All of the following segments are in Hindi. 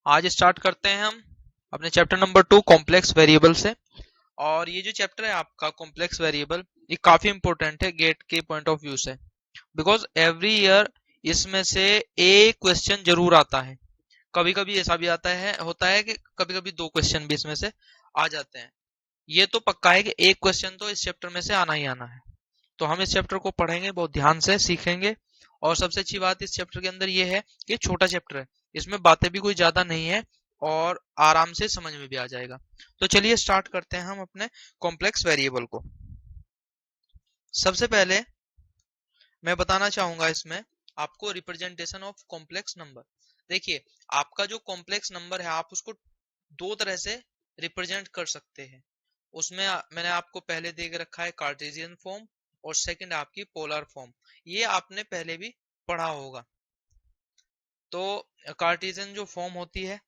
आज स्टार्ट करते हैं हम अपने चैप्टर नंबर 2 कॉम्प्लेक्स वेरिएबल से। और ये जो चैप्टर है आपका कॉम्प्लेक्स वेरिएबल, ये काफी इंपॉर्टेंट है गेट के पॉइंट ऑफ व्यू से, बिकॉज एवरी ईयर इसमें से एक क्वेश्चन जरूर आता है। कभी कभी ऐसा भी आता है होता है कि कभी कभी दो क्वेश्चन भी इसमें से आ जाते हैं। ये तो पक्का है कि एक क्वेश्चन तो इस चैप्टर में से आना ही आना है। तो हम इस चैप्टर को पढ़ेंगे, बहुत ध्यान से सीखेंगे। और सबसे अच्छी बात इस चैप्टर के अंदर ये है कि छोटा चैप्टर है, इसमें बातें भी कोई ज्यादा नहीं है और आराम से समझ में भी आ जाएगा। तो चलिए स्टार्ट करते हैं हम अपने कॉम्प्लेक्स वेरिएबल को। सबसे पहले मैं बताना चाहूंगा इसमें आपको रिप्रेजेंटेशन ऑफ कॉम्प्लेक्स नंबर। देखिए, आपका जो कॉम्प्लेक्स नंबर है आप उसको दो तरह से रिप्रेजेंट कर सकते हैं। उसमें मैंने आपको पहले दे के रखा है कार्टेशियन फॉर्म और सेकंड आपकी पोलर फॉर्म। ये आपने पहले भी पढ़ा होगा। तो कार्टेशियन जो फॉर्म होती है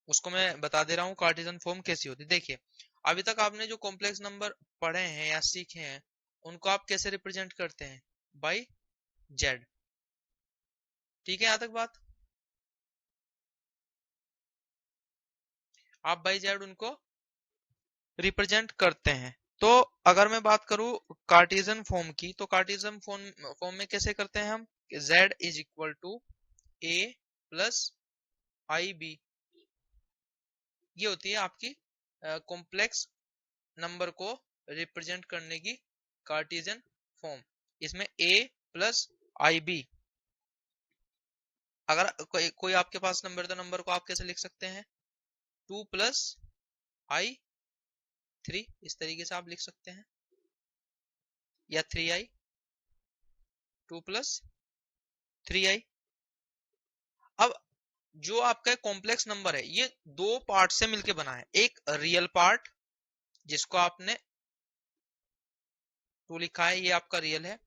उसको मैं बता दे रहा हूँ कार्टेशियन फॉर्म कैसी होती है। देखिए, अभी तक आपने जो कॉम्प्लेक्स नंबर पढ़े हैं या सीखे हैं उनको आप कैसे रिप्रेजेंट करते हैं? By Z. ठीक है, यहाँ तक बात? आप बाई जेड उनको रिप्रेजेंट करते हैं। तो अगर मैं बात करूं कार्टेशियन फॉर्म की, तो कार्टेशियन फॉर्म में कैसे करते हैं हम? z is equal to a plus i b. ये होती है आपकी कॉम्प्लेक्स नंबर को रिप्रेजेंट करने की कार्टेशियन फॉर्म। इसमें a प्लस आई बी। अगर कोई आपके पास नंबर, तो नंबर को आप कैसे लिख सकते हैं? 2 प्लस आई 3, इस तरीके से आप लिख सकते हैं, या 3i, 2 प्लस 3i। अब जो आपका कॉम्प्लेक्स नंबर है ये दो पार्ट से मिलके बना है। एक रियल पार्ट जिसको आपने 2 लिखा है, ये आपका रियल है।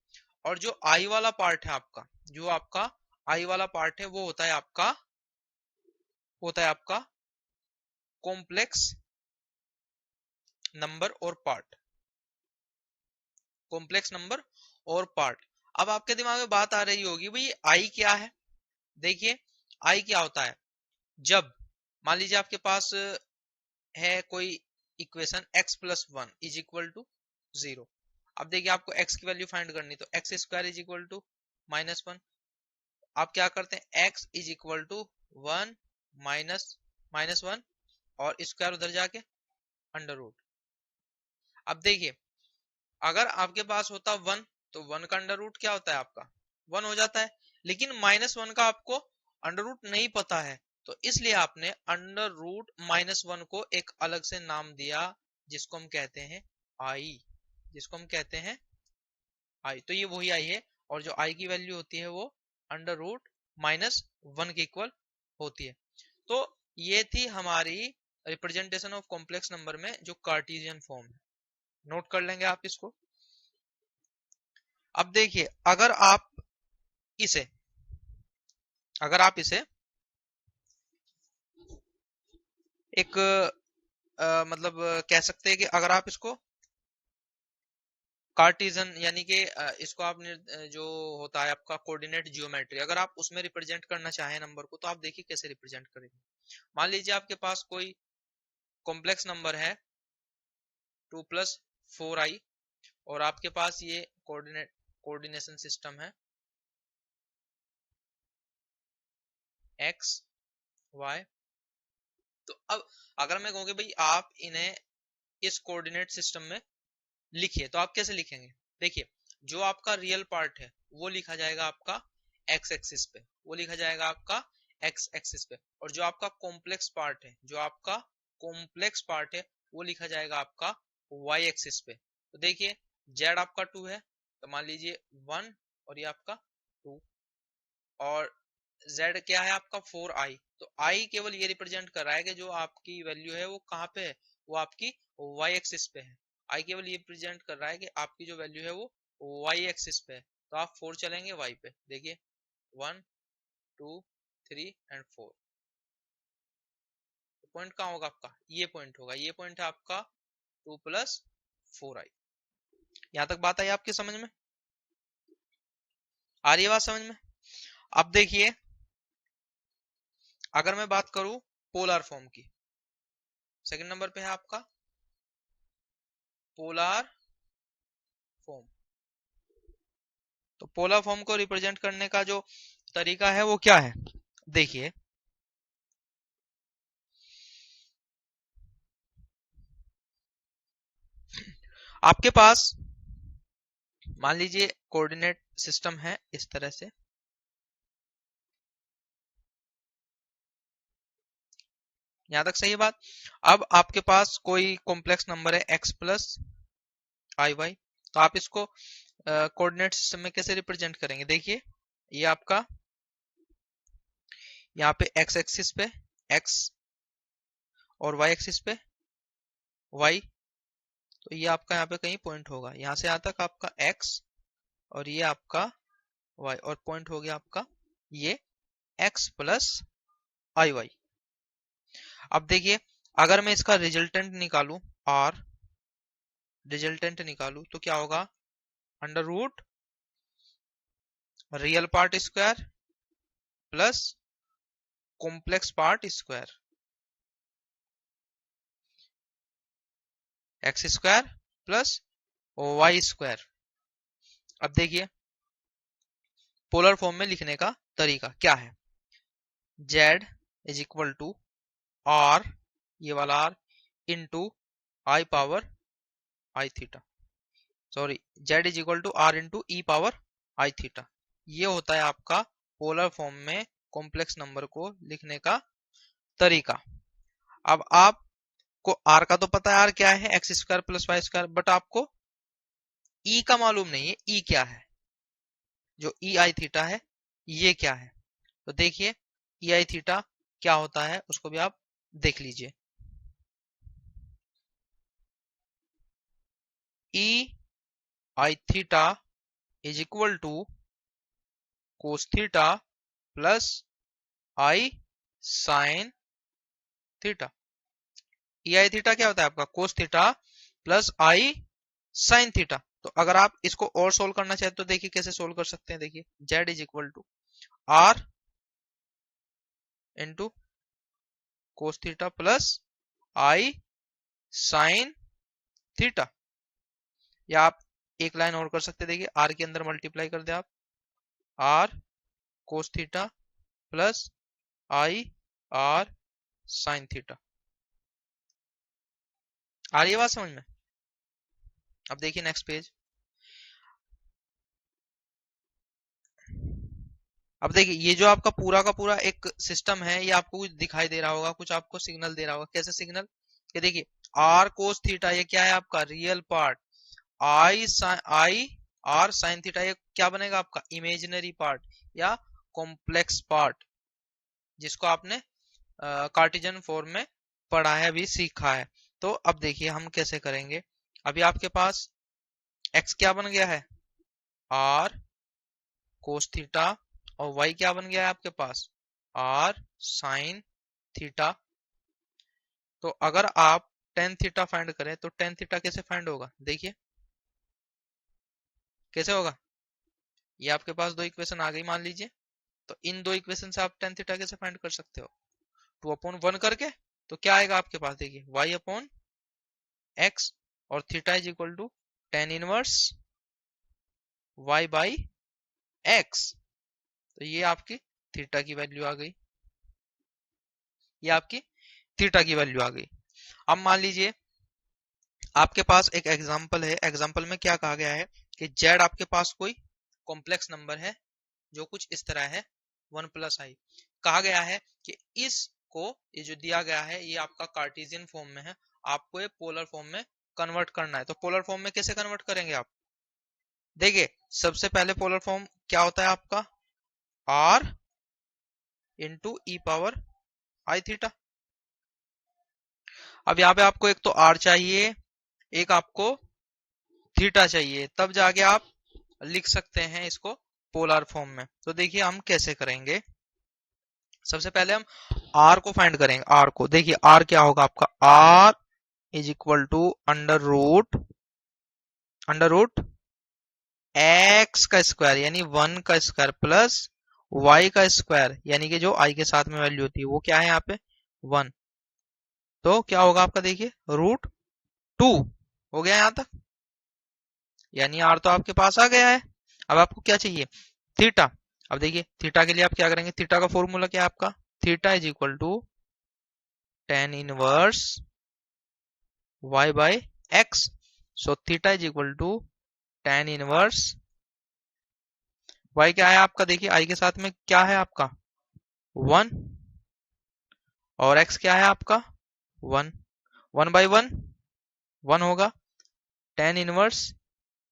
और जो आई वाला पार्ट है आपका, जो आपका आई वाला पार्ट है वो होता है आपका कॉम्प्लेक्स नंबर और पार्ट। कॉम्प्लेक्स नंबर और पार्ट। अब आपके दिमाग में बात आ रही होगी भाई आई क्या है। देखिए, आई क्या होता है? जब मान लीजिए आपके पास है कोई equation x plus one is equal to 0। अब देखिए, आपको x की वैल्यू फाइंड करनी, तो x square is equal to -1। आप क्या करते हैं? x is equal to 1 minus -1 और स्क्वायर उधर जाके अंडर रूट। अब देखिए, अगर आपके पास होता 1 तो 1 का अंडर रूट क्या होता है आपका? 1 हो जाता है। लेकिन -1 का आपको अंडर रूट नहीं पता है, तो इसलिए आपने अंडर रूट -1 को एक अलग से नाम दिया, जिसको हम कहते हैं आई। जिसको हम कहते हैं आई। तो ये वही आई है, और जो आई की वैल्यू होती है वो अंडर रूट -1 के इक्वल होती है। तो ये थी हमारी रिप्रेजेंटेशन ऑफ कॉम्प्लेक्स नंबर में जो कार्टेशियन फॉर्म है। नोट कर लेंगे आप इसको। अब देखिए, इसे अगर आप इसे एक मतलब कह सकते हैं कि अगर आप इसको कार्टेशियन यानी कि इसको आपने जो होता है आपका कोऑर्डिनेट जियोमेट्री, अगर आप उसमें रिप्रेजेंट करना चाहें नंबर को, तो आप देखिए कैसे रिप्रेजेंट करेंगे। मान लीजिए आपके पास कोई कॉम्प्लेक्स नंबर है 2 प्लस 4i, और आपके पास ये कोऑर्डिनेशन सिस्टम है x y। तो अब अगर मैं कहूँ कि भाई आप इन्हें इस कोऑर्डिनेट सिस्टम में लिखिए, तो आप कैसे लिखेंगे? देखिए, जो आपका रियल पार्ट है वो लिखा जाएगा आपका एक्स एक्सिस पे, वो लिखा जाएगा आपका एक्स एक्सिस पे। और जो आपका कॉम्प्लेक्स पार्ट है, जो आपका कॉम्प्लेक्स पार्ट है वो लिखा जाएगा आपका वाई एक्सिस पे। तो देखिए, जेड आपका 2 है, तो मान लीजिए 1 और ये आपका 2। और z क्या है आपका 4i। तो i केवल ये रिप्रेजेंट कर रहा है कि जो आपकी वैल्यू है वो कहाँ पे है? वो आपकी y एक्सिस पे है। i केवल ये रिप्रेजेंट कर रहा है कि आपकी जो वैल्यू है वो y एक्सिस पे है। तो आप 4 चलेंगे y पे, देखिए 1 2 3 एंड 4। तो पॉइंट कहाँ होगा आपका? ये पॉइंट होगा। ये पॉइंट है आपका 2 प्लस 4i। यहाँ तक बात आई आपकी समझ में? आ रही है बात समझ में? अब देखिए, अगर मैं बात करूं पोलर फॉर्म की, सेकंड नंबर पे है आपका पोलर फॉर्म। तो पोलर फॉर्म को रिप्रेजेंट करने का जो तरीका है वो क्या है, देखिए आपके पास मान लीजिए कोऑर्डिनेट सिस्टम है इस तरह से, यहां तक सही है बात। अब आपके पास कोई कॉम्प्लेक्स नंबर है x प्लस आई वाई, तो आप इसको कोऑर्डिनेट सिस्टम में कैसे रिप्रेजेंट करेंगे, देखिए ये आपका यहाँ पे x एक्सिस पे x और y एक्सिस पे y, तो ये आपका यहाँ पे कहीं पॉइंट होगा, यहाँ से यहाँ तक आपका x और ये आपका y, और पॉइंट हो गया आपका ये x प्लस आई वाई। अब देखिए अगर मैं इसका रिजल्टेंट निकालूं r, रिजल्टेंट निकालूं तो क्या होगा, under root real part square plus complex part square, x square plus y square. अब देखिए पोलर फॉर्म में लिखने का तरीका क्या है, z is equal to r, ये वाला r into i power i theta, sorry z is equal to r into e power i theta. ये होता है आपका पोलर फॉर्म में कॉम्प्लेक्स नंबर को लिखने का तरीका। अब आपको r का तो पता है, r क्या है, x square plus y square, but आपको e का मालूम नहीं है, e क्या है, जो ई आई थीटा है ये क्या है। तो देखिए ई आई थीटा क्या होता है उसको भी आप देख लीजिए, e i theta is equal to cos theta plus i sine theta. E i theta क्या होता है आपका cos theta plus i sine theta. तो अगर आप इसको और सोल्व करना चाहते तो देखिए कैसे सोल्व कर सकते हैं, देखिए z is equal to r into cos theta plus i sine theta, या आप एक लाइन और कर सकते हैं, देखिए आर के अंदर मल्टीप्लाई कर दे आप, r cos theta plus i r sine theta. आ रही है बात समझ में। अब देखिए नेक्स्ट पेज, अब देखिए ये जो आपका पूरा का पूरा एक सिस्टम है, ये आपको कुछ दिखाई दे रहा होगा, कुछ आपको सिग्नल दे रहा होगा, कैसे सिग्नल, ये देखिए आर कोस थीटा ये क्या है आपका रियल पार्ट, आई आर साइन थीटा ये क्या बनेगा आपका इमेजिनरी पार्ट या कॉम्प्लेक्स पार्ट, जिसको आपने कार्टेशियन फॉर्म में पढ़ा है, अभी सीखा है। तो अब देखिए हम कैसे करेंगे, अभी आपके पास x क्या बन गया है r कोस थीटा, और y क्या बन गया है आपके पास r साइन थीटा। तो अगर आप टेन थीटा फाइंड करें तो टेन थीटा कैसे फाइंड होगा, देखिए कैसे होगा, ये आपके पास दो इक्वेशन आ गई मान लीजिए, तो इन दो इक्वेशन से आप टेन थीटा कैसे फाइंड कर सकते हो, 2/1 करके, तो क्या आएगा आपके पास, देखिए y/x और theta is equal to tan inverse y by x। तो ये आपकी थीटा की वैल्यू आ गई, ये आपकी थीटा की वैल्यू आ गई। अब मान लीजिए आपके पास एक एग्जांपल है, एग्जांपल में क्या कहा गया है कि z आपके पास कोई कॉम्प्लेक्स नंबर है जो कुछ इस तरह है 1 प्लस आई, कहा गया है कि इसको ये जो दिया गया है ये आपका कार्टेशियन फॉर्म में है, आपको ये पोलर फॉर्म में कन्वर्ट करना है। तो पोलर फॉर्म में कैसे कन्वर्ट करेंगे आप, देखिए सबसे पहले पोलर फॉर्म क्या होता है आपका r into e power i theta. अब यहाँ पे आपको एक तो r चाहिए, एक आपको थीटा चाहिए, तब जाके आप लिख सकते हैं इसको पोलर फॉर्म में। तो देखिए हम कैसे करेंगे, सबसे पहले हम r को फाइंड करेंगे, r को, देखिए r क्या होगा आपका, r is equal to under root x का स्क्वायर यानी 1 का स्क्वायर प्लस y का स्क्वायर यानी कि जो i के साथ में वैल्यू होती है वो क्या है यहाँ पे 1, तो क्या होगा आपका देखिए √2 हो गया यहाँ तक, यानी r तो आपके पास आ गया है। अब आपको क्या चाहिए थीटा। अब देखिए थीटा के लिए आप क्या करेंगे, थीटा का फॉर्मूला क्या है आपका, theta is equal to tan inverse y by x। So theta is equal to tan inverse y क्या है आपका, देखिए i के साथ में क्या है आपका 1 और x क्या है आपका 1, 1 बाई 1 1 होगा, tan inverse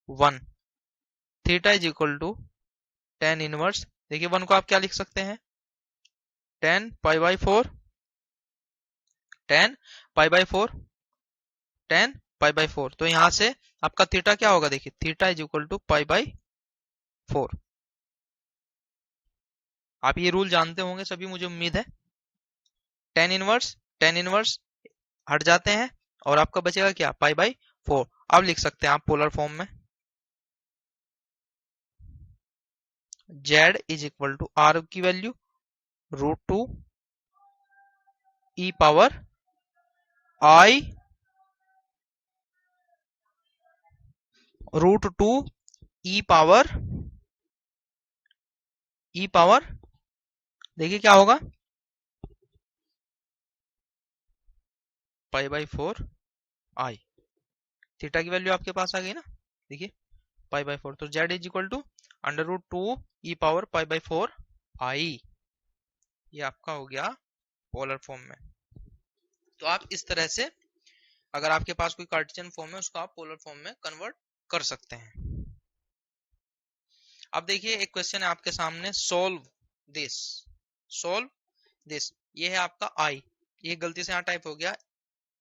1 theta is equal to tan inverse, देखिए 1 को आप क्या लिख सकते हैं tan pi by 4, tan pi by 4, tan pi by 4, तो यहां से आपका थीटा क्या होगा, देखिए theta is equal to pi by 4। आप ये रूल जानते होंगे सभी, मुझे उम्मीद है। tan इनवर्स हट जाते हैं और आपका बचेगा क्या पाई बाई 4। अब लिख सकते हैं आप पोलर फॉर्म में z is equal to r की value √2 e power i √2 e power देखिए क्या होगा पाई बाई 4 i, थीटा की वैल्यू आपके पास आ गई ना, देखिए पाई बाई 4, तो z is equal to √2 e power pi by 4 i, ये आपका हो गया पोलर फॉर्म में। तो आप इस तरह से अगर आपके पास कोई कार्टेशियन फॉर्म है उसको आप पोलर फॉर्म में कन्वर्ट कर सकते हैं। अब देखिए एक क्वेश्चन है आपके सामने, सोल्व दिस, ये है आपका i, ये गलती से यहाँ टाइप हो गया,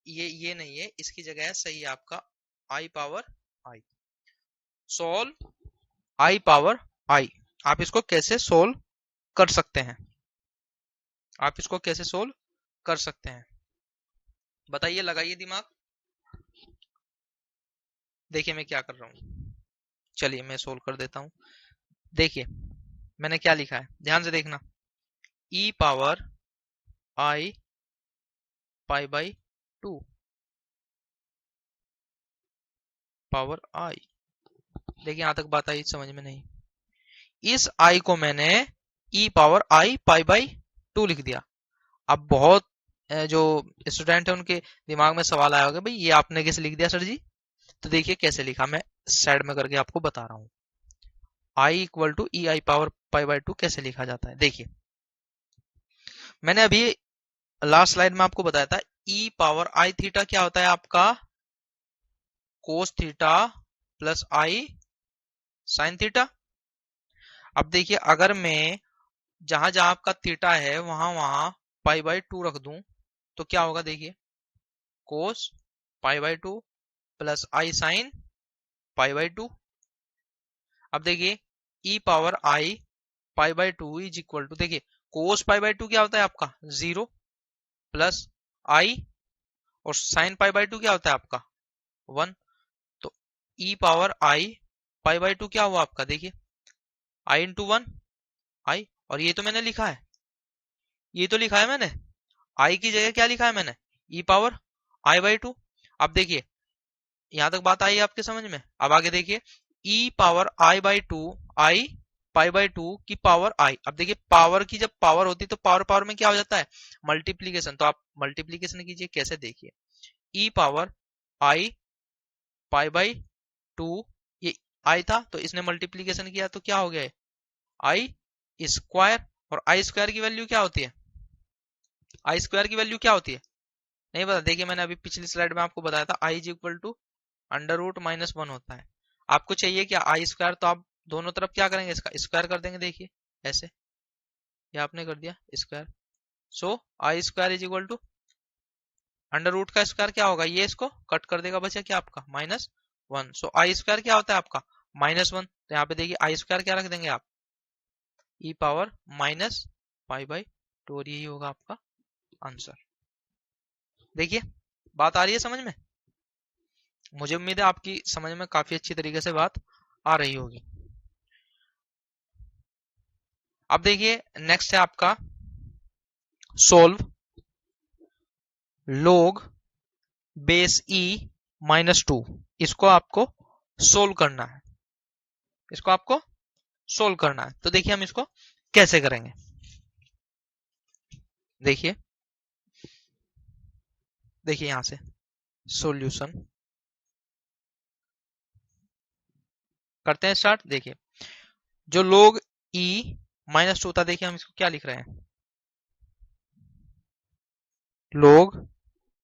ये नहीं है, इसकी जगह है सही है आपका i power i, solve i power i। आप इसको कैसे सोल्व कर सकते हैं, आप इसको कैसे सोल्व कर सकते हैं बताइए, लगाइए दिमाग। देखिए मैं क्या कर रहा हूं, चलिए मैं सोल्व कर देता हूं। देखिए मैंने क्या लिखा है, ध्यान से देखना, e power i pi by 2 power i। देखिए यहां तक बात आई समझ में नहीं, इस i को मैंने e power i pi by 2 लिख दिया। अब बहुत जो स्टूडेंट है उनके दिमाग में सवाल आया होगा, भाई ये आपने कैसे लिख दिया सर जी। तो देखिए कैसे लिखा, मैं साइड में करके आपको बता रहा हूं, i equal to e i power pi by 2 कैसे लिखा जाता है। देखिए मैंने अभी लास्ट स्लाइड में आपको बताया था e पावर i थीटा क्या होता है आपका cos theta plus i sine theta. अब देखिए अगर मैं जहां जहां आपका थीटा है वहां वहां पाई बाई 2 रख दूं तो क्या होगा, देखिए cos pi by 2 plus i sine pi by 2। अब देखिए e power i pi by 2 is equal to, देखिए कोस पाई बाई 2 क्या होता है आपका 0 प्लस i और साइन पाई बाई 2 क्या होता है आपका 1, तो e power i pi by 2 क्या हुआ आपका, देखिए i इंटू 1 i, और ये तो मैंने लिखा है, ये तो लिखा है मैंने, i की जगह क्या लिखा है मैंने e पावर i बाई 2। अब देखिए यहां तक बात आई आपके समझ में। अब आगे देखिए e power i by 2 i pi by 2 की पावर i। अब देखिए पावर की जब पावर होती है तो पावर पावर में क्या हो जाता है मल्टीप्लीकेशन, तो आप मल्टीप्लीकेशन कीजिए, कैसे देखिए e power i pi by 2, ये i था तो इसने मल्टीप्लीकेशन किया तो क्या हो गया i स्क्वायर, और i स्क्वायर की वैल्यू क्या होती है, i स्क्वायर की वैल्यू क्या होती है नहीं पता। देखिए मैंने अभी पिछली स्लाइड में आपको बताया था i इज इक्वल टू √-1 होता है। आपको चाहिए क्या आई स्क्वायर, तो आप दोनों तरफ क्या करेंगे इसका स्क्वायर कर देंगे, देखिए ऐसे, ये आपने कर दिया square. So i square is equal to √, का स्क्वायर क्या होगा, ये इसको कट कर देगा, बचा क्या आपका -1। सो आई स्क्वायर क्या होता है आपका -1, तो यहाँ पे देखिए आई स्क्वायर क्या रख देंगे आप ई पावर माइनस पाई बाई 2, और यही होगा आपका आंसर। देखिए बात आ रही है समझ में, मुझे उम्मीद है आपकी समझ में काफी अच्छी तरीके से बात आ रही होगी। अब देखिए नेक्स्ट है आपका सोल्व log बेस e -2। इसको आपको सोल्व करना है, इसको आपको सोल्व करना है। तो देखिए हम इसको कैसे करेंगे। देखिए देखिए यहां से सॉल्यूशन करते हैं स्टार्ट। देखिए जो log e -2 था, देखिए हम इसको क्या लिख रहे हैं, log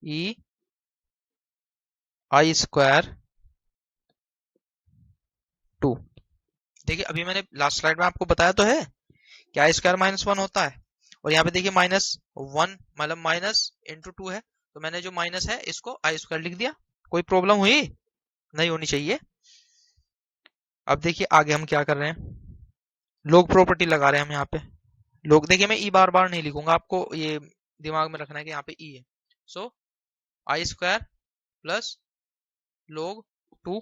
e i स्क्वायर 2। देखिए अभी मैंने लास्ट स्लाइड में आपको बताया तो है कि आई स्क्वायर -1 होता है, और यहाँ पे देखिए -1 मतलब माइनस इंटू 2 है, तो मैंने जो माइनस है इसको आई स्क्वायर लिख दिया। कोई प्रॉब्लम हुई? नहीं होनी चाहिए। अब देखिए आगे हम क्या कर रहे हैं, लोग प्रॉपर्टी लगा रहे हैं हम यहाँ पे। लोग देखिए मैं ई बार बार नहीं लिखूंगा, आपको ये दिमाग में रखना है कि यहाँ पे ई है। सो आई स्क्वायर प्लस log 2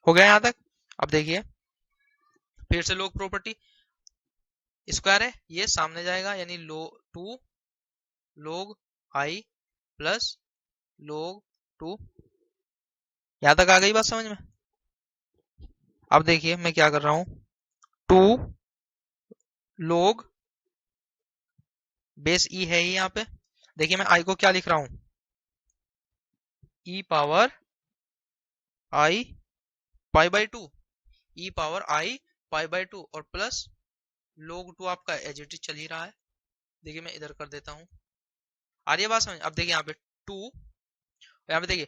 हो गया यहाँ तक। अब देखिए फिर से लोग प्रॉपर्टी, स्क्वायर है ये सामने जाएगा, यानी two log i plus log 2। यहां तक आ गई बात समझ में। अब देखिए मैं क्या कर रहा हूं, 2 log बेस ई है ही यहाँ पे। देखिए मैं i को क्या लिख रहा हूं, e power i pi by 2, e power i pi by 2 और प्लस log 2 आपका एज इट इज चल ही रहा है। देखिए मैं इधर कर देता हूं, आ रही है बात समझ। अब देखिए यहाँ पे 2, यहाँ पे देखिए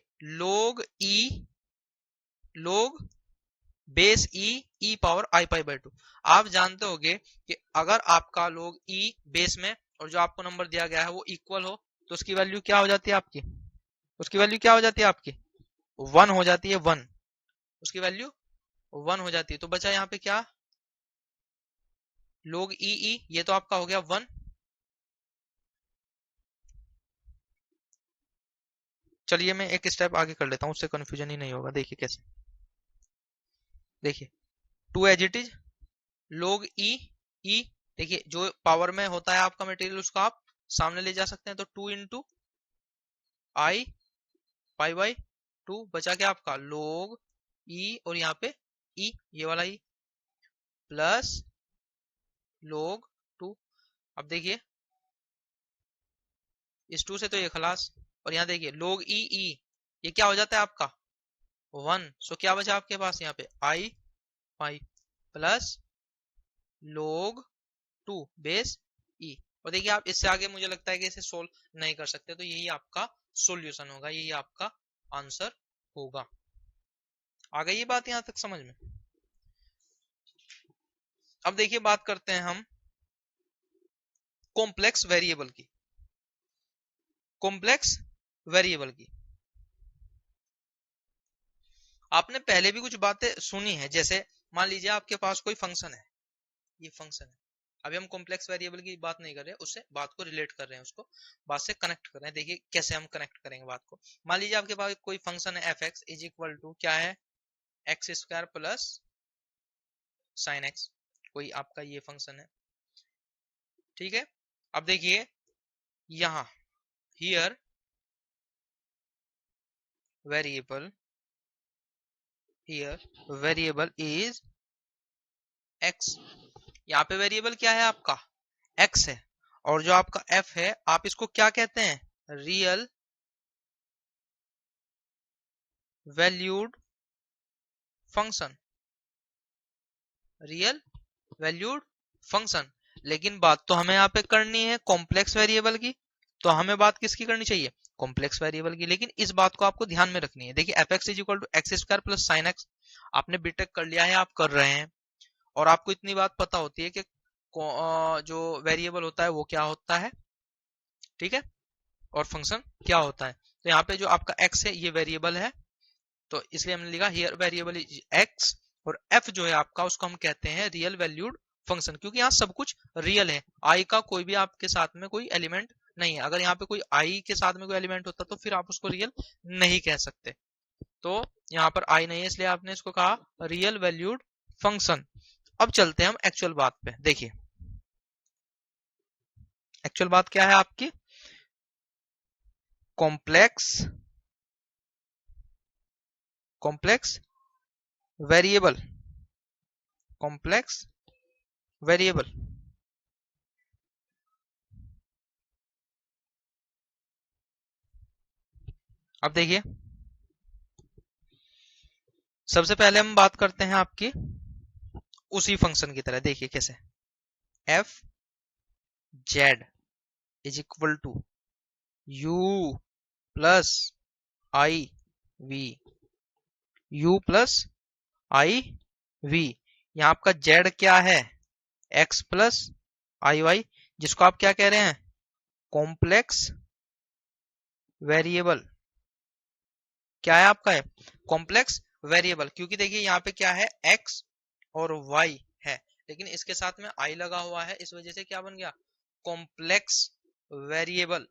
log base E power I pi by 2। आप जानते होंगे कि अगर आपका log ई बेस में और जो आपको नंबर दिया गया है वो इक्वल हो, तो उसकी वैल्यू क्या हो जाती है आपकी, उसकी वैल्यू क्या हो जाती है आपकी, 1 हो जाती है, 1। उसकी वैल्यू 1 हो जाती है। तो बचा यहाँ पे क्या, log ई, ये तो आपका हो गया 1। चलिए मैं एक स्टेप आगे कर लेता हूं, उससे कंफ्यूजन ही नहीं होगा। देखिए कैसे, देखिए 2 एज इट इज log ई, देखिए जो पावर में होता है आपका मटेरियल उसको आप सामने ले जा सकते हैं, तो 2 इंटू आई पाई बाई 2 बचा क्या आपका log ई, और यहाँ पे ई ये वाला ई प्लस log 2। अब देखिए इस 2 से तो ये खलास, और यहाँ देखिए log ई ये क्या हो जाता है आपका 1। सो क्या बचा आपके पास यहाँ पे आई पाई प्लस log 2 बेस ई। और देखिए आप इससे आगे मुझे लगता है कि इसे सोल्व नहीं कर सकते, तो यही आपका सॉल्यूशन होगा, यही आपका आंसर होगा। आ गई ये बात यहां तक समझ में। अब देखिए बात करते हैं हम कॉम्प्लेक्स वेरिएबल की, कॉम्प्लेक्स वेरिएबल की आपने पहले भी कुछ बातें सुनी है। जैसे मान लीजिए आपके पास कोई फंक्शन है, ये फंक्शन है, अभी हम कॉम्प्लेक्स वेरिएबल की बात नहीं कर रहे हैं, उससे बात को रिलेट कर रहे हैं, उसको बात से कनेक्ट कर रहे हैं। देखिए कैसे हम कनेक्ट करेंगे बात को। मान लीजिए आपके पास कोई फंक्शन है f x is equal to क्या है, x square plus sine x, कोई आपका ये फंक्शन है, ठीक है। अब देखिए यहां here variable, here variable is x, यहाँ पे वेरिएबल क्या है आपका एक्स है, और जो आपका एफ है आप इसको क्या कहते हैं, real valued function, real valued function. लेकिन बात तो हमें यहाँ पे करनी है कॉम्प्लेक्स वेरिएबल की, तो हमें बात किसकी करनी चाहिए, कॉम्प्लेक्स वेरिएबल की। लेकिन इस बात को आपको ध्यान में रखनी है। देखिए f x is equal to x square plus sine x, आपने बीटेक कर लिया है, आप कर रहे हैं, और आपको इतनी बात पता होती है कि जो वेरिएबल होता है वो क्या होता है, ठीक है, और फंक्शन क्या होता है। तो यहाँ पे जो आपका x है ये वेरिएबल है, तो इसलिए हमने लिखा हियर वेरिएबल इज x, और f जो है आपका उसको हम कहते हैं रियल वैल्यूड फंक्शन, क्योंकि यहाँ सब कुछ रियल है। i का कोई भी आपके साथ में कोई एलिमेंट नहीं है। अगर यहाँ पे कोई i के साथ में कोई एलिमेंट होता तो फिर आप उसको रियल नहीं कह सकते। तो यहाँ पर i नहीं है, इसलिए आपने इसको कहा रियल वैल्यूड फंक्शन। अब चलते हैं हम एक्चुअल बात पे। देखिए एक्चुअल बात क्या है आपकी, complex complex variable, complex variable. अब देखिए सबसे पहले हम बात करते हैं आपकी उसी फंक्शन की तरह। देखिए कैसे, f z is equal to u plus i v, u plus i v. यहाँ आपका जेड क्या है, एक्स प्लस आई वाई, जिसको आप क्या कह रहे हैं, कॉम्प्लेक्स वेरिएबल। क्या है आपका, है कॉम्प्लेक्स वेरिएबल, क्योंकि देखिए यहाँ पे क्या है, एक्स और वाई है, लेकिन इसके साथ में आई लगा हुआ है, इस वजह से क्या बन गया, कॉम्प्लेक्स वेरिएबल।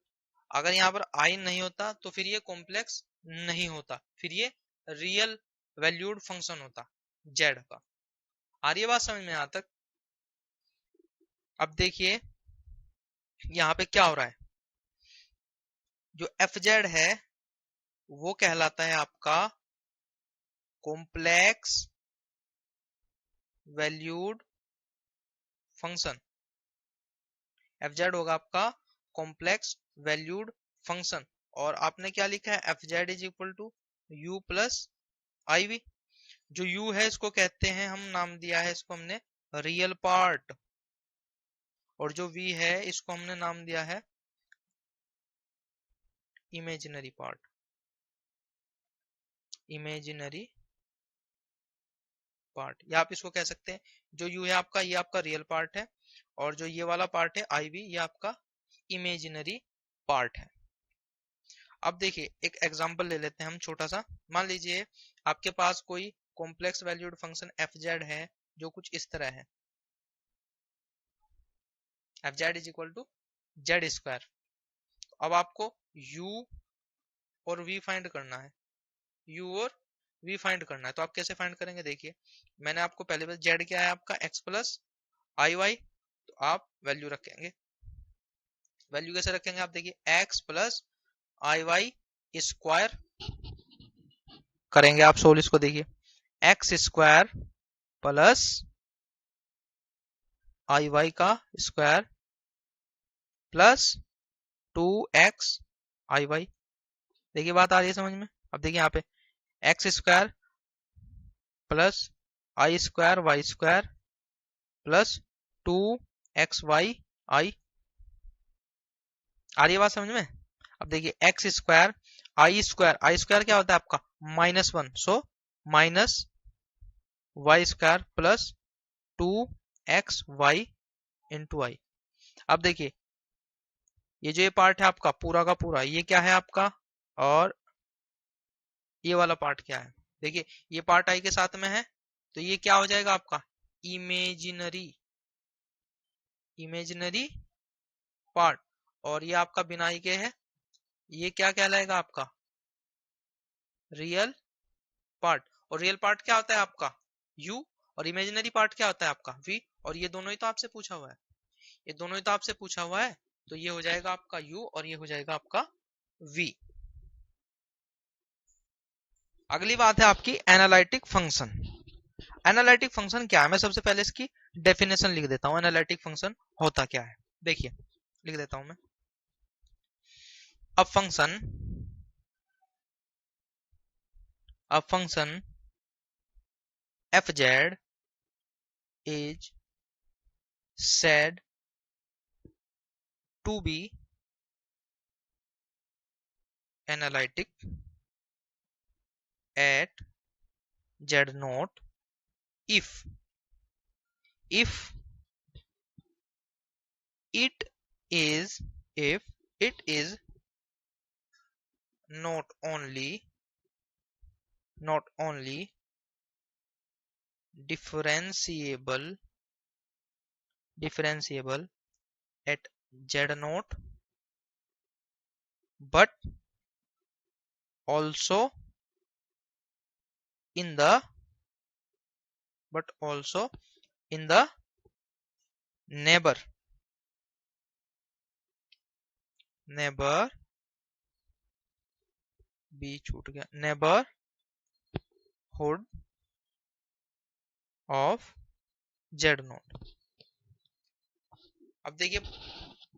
अगर यहाँ पर आई नहीं होता तो फिर ये कॉम्प्लेक्स नहीं होता, फिर ये रियल वैल्यूड फंक्शन होता जेड का। आ रही है बात समझ में यहाँ तक। अब देखिए यहाँ पे क्या हो रहा है, जो एफ जेड है वो कहलाता है आपका complex valued function. F Z होगा आपका कॉम्प्लेक्स वैल्यूड फंक्शन, और आपने क्या लिखा है, f z is equal to u plus i v. जो यू है इसको कहते हैं, हम नाम दिया है इसको हमने रियल पार्ट, और जो वी है इसको हमने नाम दिया है इमेजिनरी पार्ट, इमेजिनरी पार्ट, या आप इसको कह सकते हैं जो यू है आपका, ये आपका रियल पार्ट है, और जो ये वाला पार्ट है आई वी, ये आपका इमेजिनरी पार्ट है। अब देखिए एक एग्जांपल ले लेते हैं हम छोटा सा। मान लीजिए आपके पास कोई complex valued function f z है जो कुछ इस तरह है, f z is equal to z square. अब आपको u और v फाइंड करना है, u और v फाइंड करना है, तो आप कैसे फाइंड करेंगे, देखिए मैंने आपको पहले बस z क्या है आपका x प्लस आई वाई, तो आप वैल्यू रखेंगे, वैल्यू कैसे रखेंगे, आप देखिए x प्लस आई वाई स्क्वायर करेंगे आप सोल्व इसको, देखिए एक्स स्क्वायर प्लस आई वाई का स्क्वायर प्लस 2x आई वाई। देखिए बात आ रही है समझ में। अब देखिए यहाँ पे x square plus i square y square plus 2xy i. आ रही है बात समझ में। अब देखिए एक्स स्क्वायर आई स्क्वायर क्या होता है आपका -1, so minus y square plus 2xy into i. अब देखिए ये जो ये पार्ट है आपका पूरा का पूरा, ये क्या है आपका, और ये वाला पार्ट क्या है, देखिए ये पार्ट आई के साथ में है, तो ये क्या हो जाएगा आपका इमेजिनरी, इमेजिनरी पार्ट, और ये आपका बिना आई के है, ये क्या कहलाएगा आपका रियल पार्ट। और रियल पार्ट क्या होता है आपका u, और इमेजिनरी पार्ट क्या होता है आपका v, और ये दोनों ही तो आपसे पूछा हुआ है, ये दोनों ही तो आपसे पूछा हुआ है, तो ये हो जाएगा आपका u और ये हो जाएगा आपका v। अगली बात है आपकी एनालिटिक फंक्शन। एनालिटिक फंक्शन क्या है, मैं सबसे पहले इसकी डेफिनेशन लिख देता हूं, एनालिटिक फंक्शन होता क्या है। देखिए लिख देता हूं मैं, अब function f z is said to be analytic at z naught if it is if it is not only differentiable at z naught but also in the in the neighbour B छूट गया, नेबरहुड ऑफ जेड नोट। अब देखिए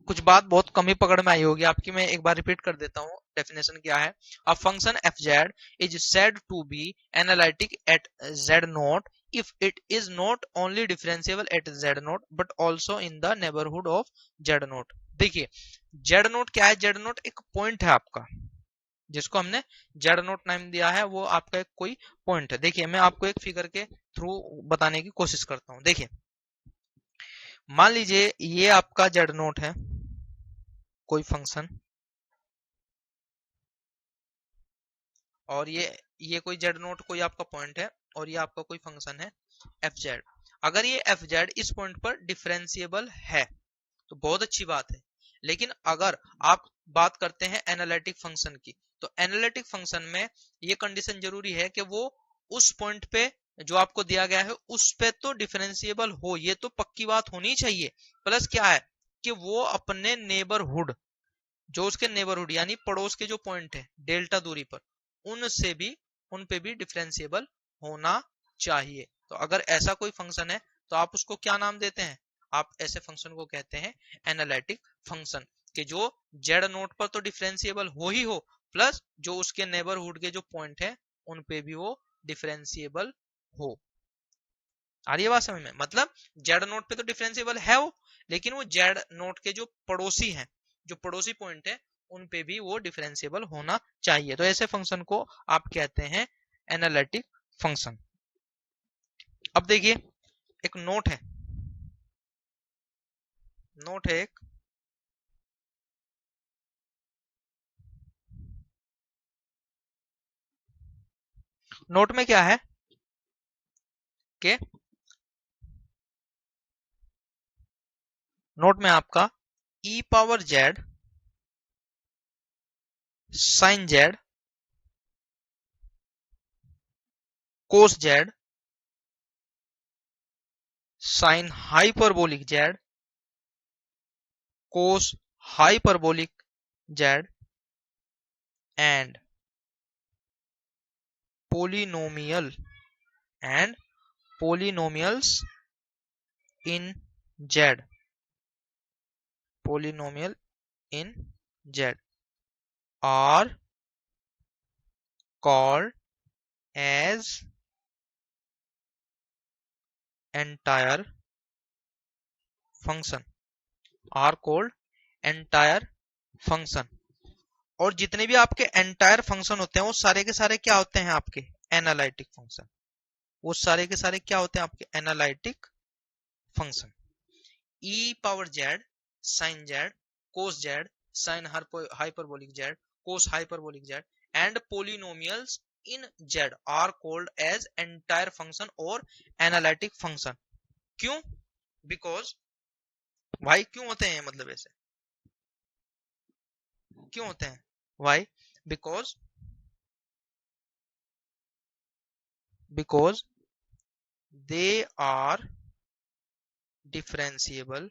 कुछ बात बहुत कम ही पकड़ में आई होगी आपकी, मैं एक बार रिपीट कर देता हूँ। डेफिनेशन क्या है? A function f z is said to be analytic at z naught if it is not only differentiable at z naught but also in the neighborhood of z naught. देखिए z नोट क्या है? z नोट एक पॉइंट है आपका, जिसको हमने z नोट नाम दिया है, वो आपका एक कोई पॉइंट है। देखिए मैं आपको एक फिगर के थ्रू बताने की कोशिश करता हूं। देखिए मान लीजिए ये आपका z नोट है, कोई फंक्शन, और ये कोई z नोट कोई आपका पॉइंट है, और ये आपका कोई फंक्शन है एफ जेड। अगर ये एफ जेड इस पॉइंट पर डिफरेंशिएबल है तो बहुत अच्छी बात है। लेकिन अगर आप बात करते हैं एनालिटिक फंक्शन की, तो एनालिटिक फंक्शन में ये कंडीशन जरूरी है कि वो उस पॉइंट पे जो आपको दिया गया है उस पे तो डिफरेंशिएबल हो, ये तो पक्की बात होनी चाहिए। प्लस क्या है कि वो अपने नेबरहुड, जो उसके नेबरहुड यानी पड़ोस के जो पॉइंट है डेल्टा दूरी पर, उन पे भी डिफरेंशिएबल होना चाहिए। तो अगर ऐसा कोई फंक्शन है तो आप उसको क्या नाम देते हैं? आप ऐसे फंक्शन को कहते हैं एनालिटिक फंक्शन, कि जो जेड नोट पर तो डिफरेंशिएबल हो ही हो, प्लस जो उसके नेबरहुड के जो पॉइंट है उन पे भी वो डिफरेंशिएबल हो। आ रही है बात समझ में? मतलब जेड नोट पे तो डिफरेंशिएबल है वो, लेकिन वो जेड नोट के जो पड़ोसी हैं, जो पड़ोसी पॉइंट है, उन पे भी वो डिफरेंशिएबल होना चाहिए। तो ऐसे फंक्शन को आप कहते हैं एनालिटिक फंक्शन। अब देखिए एक नोट है, एक नोट में क्या है कि नोट में आपका e power z sine z cos z sine hyperbolic z cos hyperbolic z and polynomial and polynomials in Z, polynomial in Z are called as entire function, are called entire function। और जितने भी आपके एंटायर फंक्शन होते हैं वो सारे के सारे क्या होते हैं? आपके एनालिटिक फंक्शन। वो सारे के सारे क्या होते हैं? आपके analytic function. e power z sine z cos z sine hyperbolic z cos hyperbolic z and polynomials in z are called as entire function और एनालिटिक फंक्शन। क्यों? बिकॉज भाई क्यों होते हैं? मतलब ऐसे क्यों होते हैं? Why? Because they are differentiable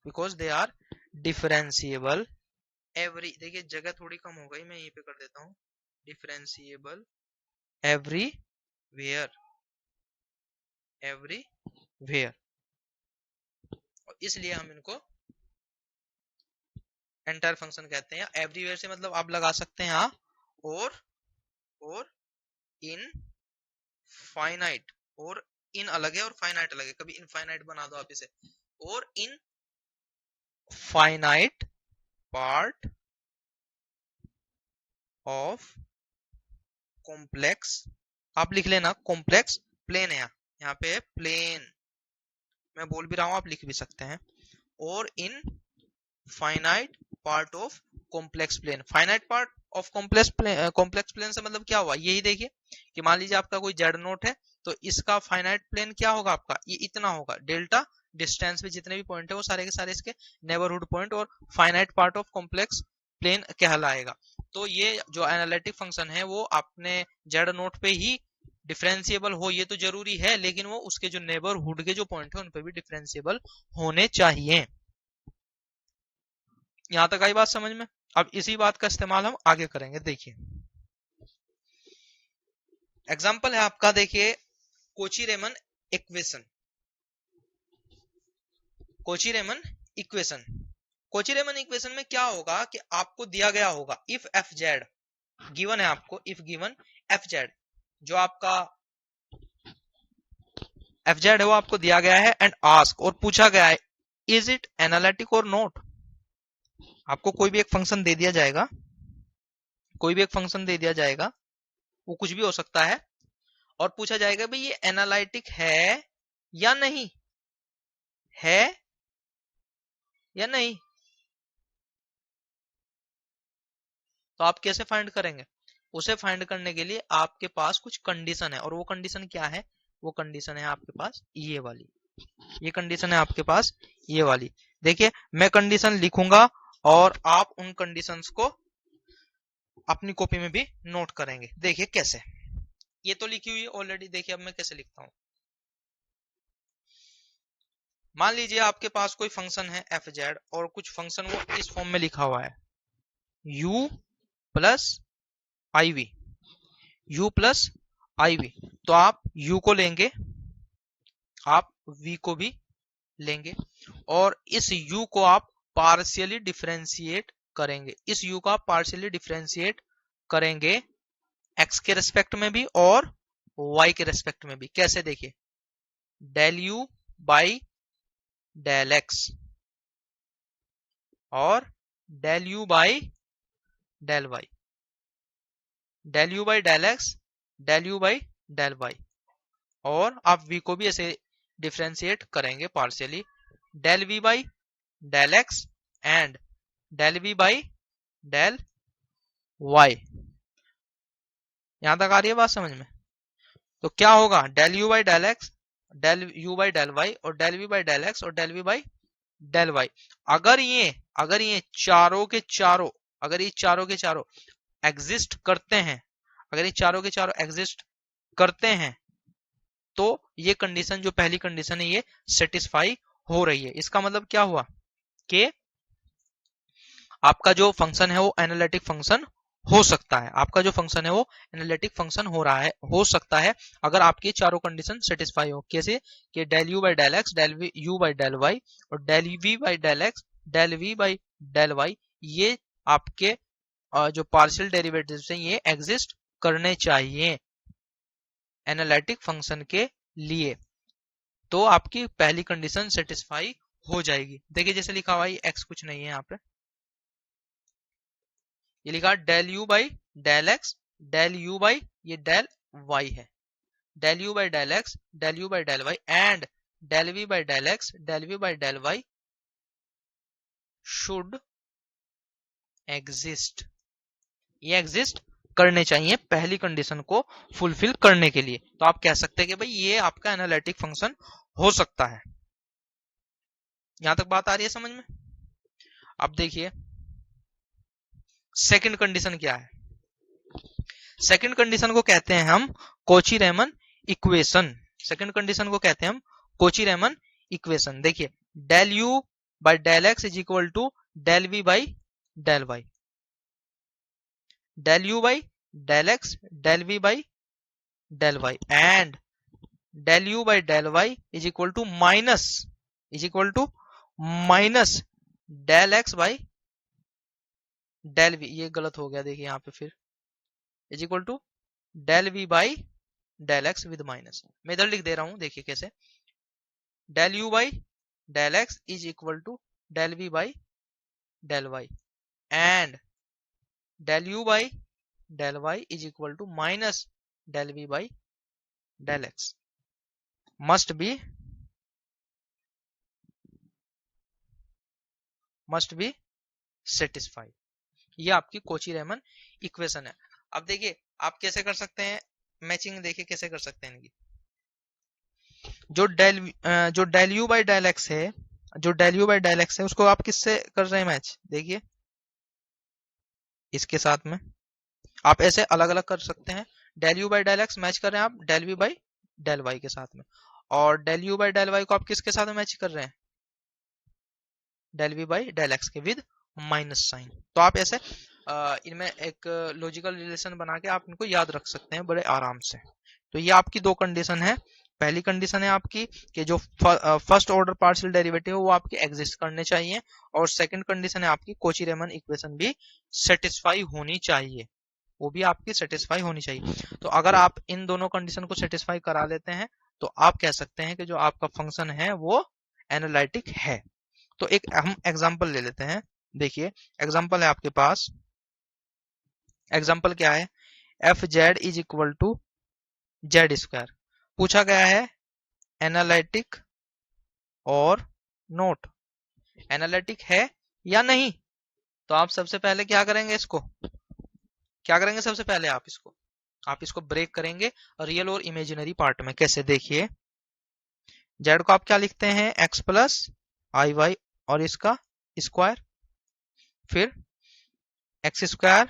because they are differentiable every, देखिए जगह थोड़ी कम हो गई, मैं यहीं पे कर देता हूँ, differentiable everywhere, और इसलिए हम इनको एंटायर फंक्शन कहते हैं। एवरीवेयर से मतलब आप लगा सकते हैं हाँ, और इन फाइनाइट, और इन अलग है और फाइनाइट अलग है, कभी इनफाइनाइट बना दो आप इसे, और in finite part of complex, आप लिख लेना कॉम्प्लेक्स प्लेन है, यहाँ पे प्लेन, मैं बोल भी रहा हूं आप लिख भी सकते हैं, और in finite part of complex plane. Finite part of complex plane से मतलब क्या हुआ? यही देखिए कि मान लीजिए आपका कोई जेड नोट है, तो इसका फाइनाइट प्लेन क्या होगा? आपका ये इतना होगा, डेल्टा डिस्टेंस में जितने भी पॉइंट है वो सारे के सारे इसके नेबरहुड पॉइंट और finite part of complex plane कहलाएगा। तो ये जो एनालिटिक फंक्शन है वो अपने जेड नोट पे ही डिफरेंशिएबल हो, ये तो जरूरी है, लेकिन वो उसके जो नेबरहुड के जो पॉइंट है उन पे भी डिफरेंशिएबल होने चाहिए। यहां तक आई बात समझ में? अब इसी बात का इस्तेमाल हम आगे करेंगे। देखिए एग्जाम्पल है आपका, देखिए कोची-रीमन इक्वेशन। कोची-रीमन इक्वेशन, कोची-रीमन इक्वेशन में क्या होगा कि आपको दिया गया होगा इफ एफ जेड गिवन है आपको, इफ गिवन एफ जेड, जो आपका एफ जेड है वो आपको दिया गया है एंड आस्क, और पूछा गया है इज इट एनालिटिक और नॉट। आपको कोई भी एक फंक्शन दे दिया जाएगा, कोई भी एक फंक्शन दे दिया जाएगा, वो कुछ भी हो सकता है, और पूछा जाएगा भाई ये एनालिटिक है या नहीं, है या नहीं। तो आप कैसे फाइंड करेंगे? उसे फाइंड करने के लिए आपके पास कुछ कंडीशन है, और वो कंडीशन क्या है? वो कंडीशन है आपके पास ये वाली, ये कंडीशन है आपके पास ये वाली। देखिए मैं कंडीशन लिखूंगा और आप उन कंडीशंस को अपनी कॉपी में भी नोट करेंगे। देखिए कैसे, ये तो लिखी हुई है ऑलरेडी, देखिए अब मैं कैसे लिखता हूं। मान लीजिए आपके पास कोई फंक्शन है एफ जेड, और कुछ फंक्शन वो इस फॉर्म में लिखा हुआ है u plus i v, u plus i v. तो आप u को लेंगे, आप v को भी लेंगे, और इस u को आप पार्शियली डिफरेंशिएट करेंगे, इस u को आप पार्शियली डिफरेंशिएट करेंगे x के रेस्पेक्ट में भी और y के रेस्पेक्ट में भी। कैसे? देखिए del u by del x और del u by del y, del u by del x, del u by del y, और आप v को भी ऐसे डिफरेंशिएट करेंगे partially, del v by del x and del v by del y। यहां तक आ रही है बात समझ में? तो क्या होगा, del u by del x, del u by del y, और del v by del x, और del v by del y। अगर ये चारों के चारों, अगर ये चारों के चारों एग्जिस्ट करते हैं, अगर ये चारों के चारों एग्जिस्ट करते हैं, तो ये कंडीशन, जो पहली कंडीशन है, ये सेटिस्फाई हो रही है। इसका मतलब क्या हुआ कि आपका जो फंक्शन है वो एनालिटिक फंक्शन हो सकता है, आपका जो फंक्शन है वो एनालिटिक फंक्शन हो रहा है, हो सकता है, अगर आपकी चारों कंडीशन सेटिस्फाई हो। कैसे? कि del u by del x, del u by del y, और del v by del x, del v by del y, ये आपके जो पार्शियल डेरिवेटिव्स हैं ये एग्जिस्ट करने चाहिए एनालिटिक फंक्शन के लिए, तो आपकी पहली कंडीशन सेटिस्फाई हो जाएगी। देखिए जैसे लिखा हुआ है, एक्स कुछ नहीं है यहाँ पे, ये लिखा del u by del x, del u by ये डेल वाई है, del u by del x, del u by del y and del v by del x, del v by del y should exist, ये एग्जिस्ट करने चाहिए पहली कंडीशन को फुलफिल करने के लिए। तो आप कह सकते हैं कि भाई ये आपका एनालिटिक फंक्शन हो सकता है। यहां तक बात आ रही है समझ में? अब देखिए सेकंड कंडीशन क्या है। सेकंड कंडीशन को कहते हैं हम कोची-रीमन इक्वेशन, सेकंड कंडीशन को कहते हैं हम कोची-रीमन इक्वेशन। देखिए del u by del x is equal to del v by del y, del u by del x, del v by del y and del u by del y is equal to minus, is equal to minus del x by del v, ये गलत हो गया देखिए यहाँ पे, फिर is equal to del v by del x with minus. मैं इधर लिख दे रहा हूं, देखिए कैसे, del u by del x is equal to del v by del y and del u by del y is equal to minus del v by del x must be satisfied. ये आपकी कोची-रीमन इक्वेशन है। अब देखिए आप कैसे कर सकते हैं मैचिंग, देखिए कैसे कर सकते हैं इनकी। जो del u by del x है, जो del u by del x है उसको आप किससे कर रहे हैं मैच? देखिए इसके साथ में आप ऐसे अलग अलग कर सकते हैं। Del u by del x match कर रहे हैं आप del v by del y के साथ में, और del u by del y को आप किसके साथ में मैच कर रहे हैं, del v by del x के विद माइनस साइन। तो आप ऐसे इनमें एक लॉजिकल रिलेशन बना के आप इनको याद रख सकते हैं बड़े आराम से। तो ये आपकी दो कंडीशन है। पहली कंडीशन है आपकी कि जो फर्स्ट ऑर्डर पार्शियल डेरिवेटिव वो आपके एग्जिस्ट करने चाहिए, और सेकंड कंडीशन है आपकी कोची रेमन इक्वेशन भी सेटिस्फाई होनी चाहिए, वो भी आपकी सेटिस्फाई होनी चाहिए। तो अगर आप इन दोनों कंडीशन को सेटिस्फाई करा लेते हैं तो आप कह सकते हैं कि जो आपका फंक्शन है वो एनालिटिक है। तो एक हम एग्जांपल ले लेते हैं। देखिए एग्जांपल है आपके पास, एग्जांपल क्या है, f z is equal to z square. पूछा गया है एनालिटिक और नोट, एनालिटिक है या नहीं। तो आप सबसे पहले क्या करेंगे, इसको क्या करेंगे, सबसे पहले आप इसको ब्रेक करेंगे रियल और इमेजिनरी पार्ट में। कैसे, देखिए जेड को आप क्या लिखते हैं, एक्स प्लस आई वाई और इसका स्क्वायर, फिर एक्स स्क्वायर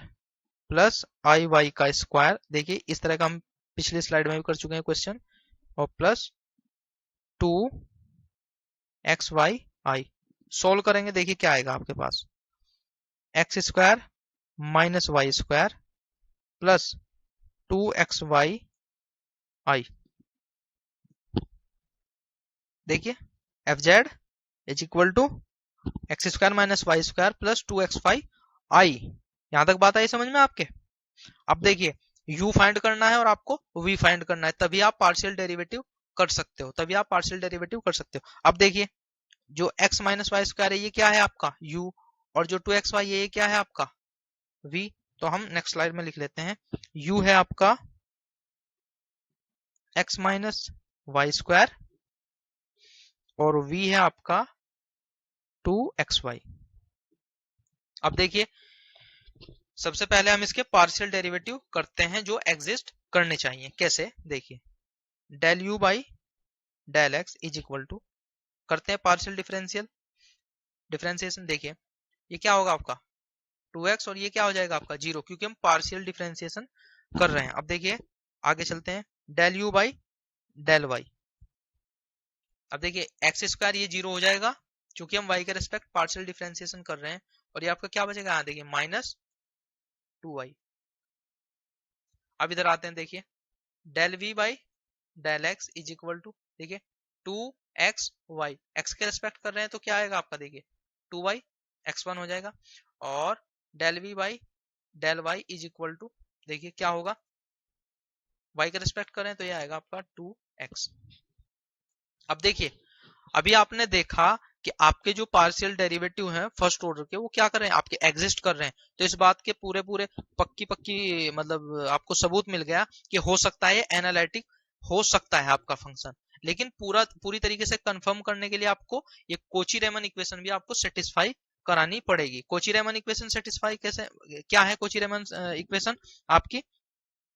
प्लस आई वाई का स्क्वायर। देखिए इस तरह का हम पिछली स्लाइड में भी कर चुके हैं क्वेश्चन, और प्लस 2xy आई। सोल्व करेंगे, देखिए क्या आएगा आपके पास, x square minus y square plus 2xy i. देखिए f z is equal to x square minus y square plus 2xy i. यहां तक बात आई समझ में आपके। अब देखिए u फाइंड करना है और आपको v फाइंड करना है, तभी आप पार्शियल डेरिवेटिव कर सकते हो, तभी आप पार्शियल डेरिवेटिव कर सकते हो। अब देखिए जो x माइनस वाई स्क्वायर है ये क्या है आपका u, और जो 2xy ये क्या है आपका v। तो हम नेक्स्ट स्लाइड में लिख लेते हैं, u है आपका x माइनस वाई स्क्वायर और v है आपका 2xy। अब देखिए सबसे पहले हम इसके पार्शियल डेरिवेटिव करते हैं जो एग्जिस्ट करने चाहिए। कैसे, देखिए del u by del x is equal to, करते हैं पार्शियल डिफरेंशिएशन। देखिए ये क्या होगा आपका 2x और ये क्या हो जाएगा आपका 0, क्योंकि हम पार्शियल डिफरेंशिएशन कर रहे हैं। अब देखिए आगे चलते हैं, del u by del y. अब देखिए एक्स स्क्वायर ये 0 हो जाएगा क्योंकि हम y के रेस्पेक्ट पार्शियल डिफरेंशिएशन कर रहे हैं, और ये आपका क्या बचेगा, यहाँ देखिए माइनस 2y। अब इधर आते हैं, देखिए del v by del x is equal to, देखिए 2xy, x के रेस्पेक्ट कर रहे हैं तो क्या आएगा आपका, देखिए 2y x1 हो जाएगा, और del v by del y is equal to, देखिए क्या होगा, y के रेस्पेक्ट कर रहे हैं तो ये आएगा आपका 2x। अब देखिए अभी आपने देखा कि आपके जो पार्शियल डेरिवेटिव हैं फर्स्ट ऑर्डर के वो क्या कर रहे हैं, आपके एग्जिस्ट कर रहे हैं। तो इस बात के पूरे पक्की मतलब आपको सबूत मिल गया कि हो सकता है एनालिटिक हो सकता है आपका फंक्शन। लेकिन पूरी तरीके से कंफर्म करने के लिए आपको ये कोची रेमन इक्वेशन भी आपको सेटिस्फाई करानी पड़ेगी। कोची रेमन इक्वेशन सेटिस्फाई कैसे, क्या है कोची रेमन इक्वेशन आपकी,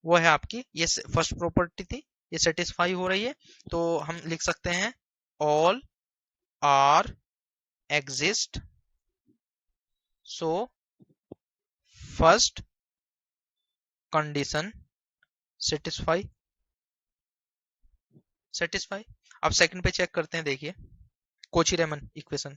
वो है आपकी ये फर्स्ट प्रॉपर्टी थी, ये सेटिस्फाई हो रही है। तो हम लिख सकते हैं all are exist so first condition satisfy। अब सेकंड पे चेक करते हैं, देखिए Cauchy Riemann equation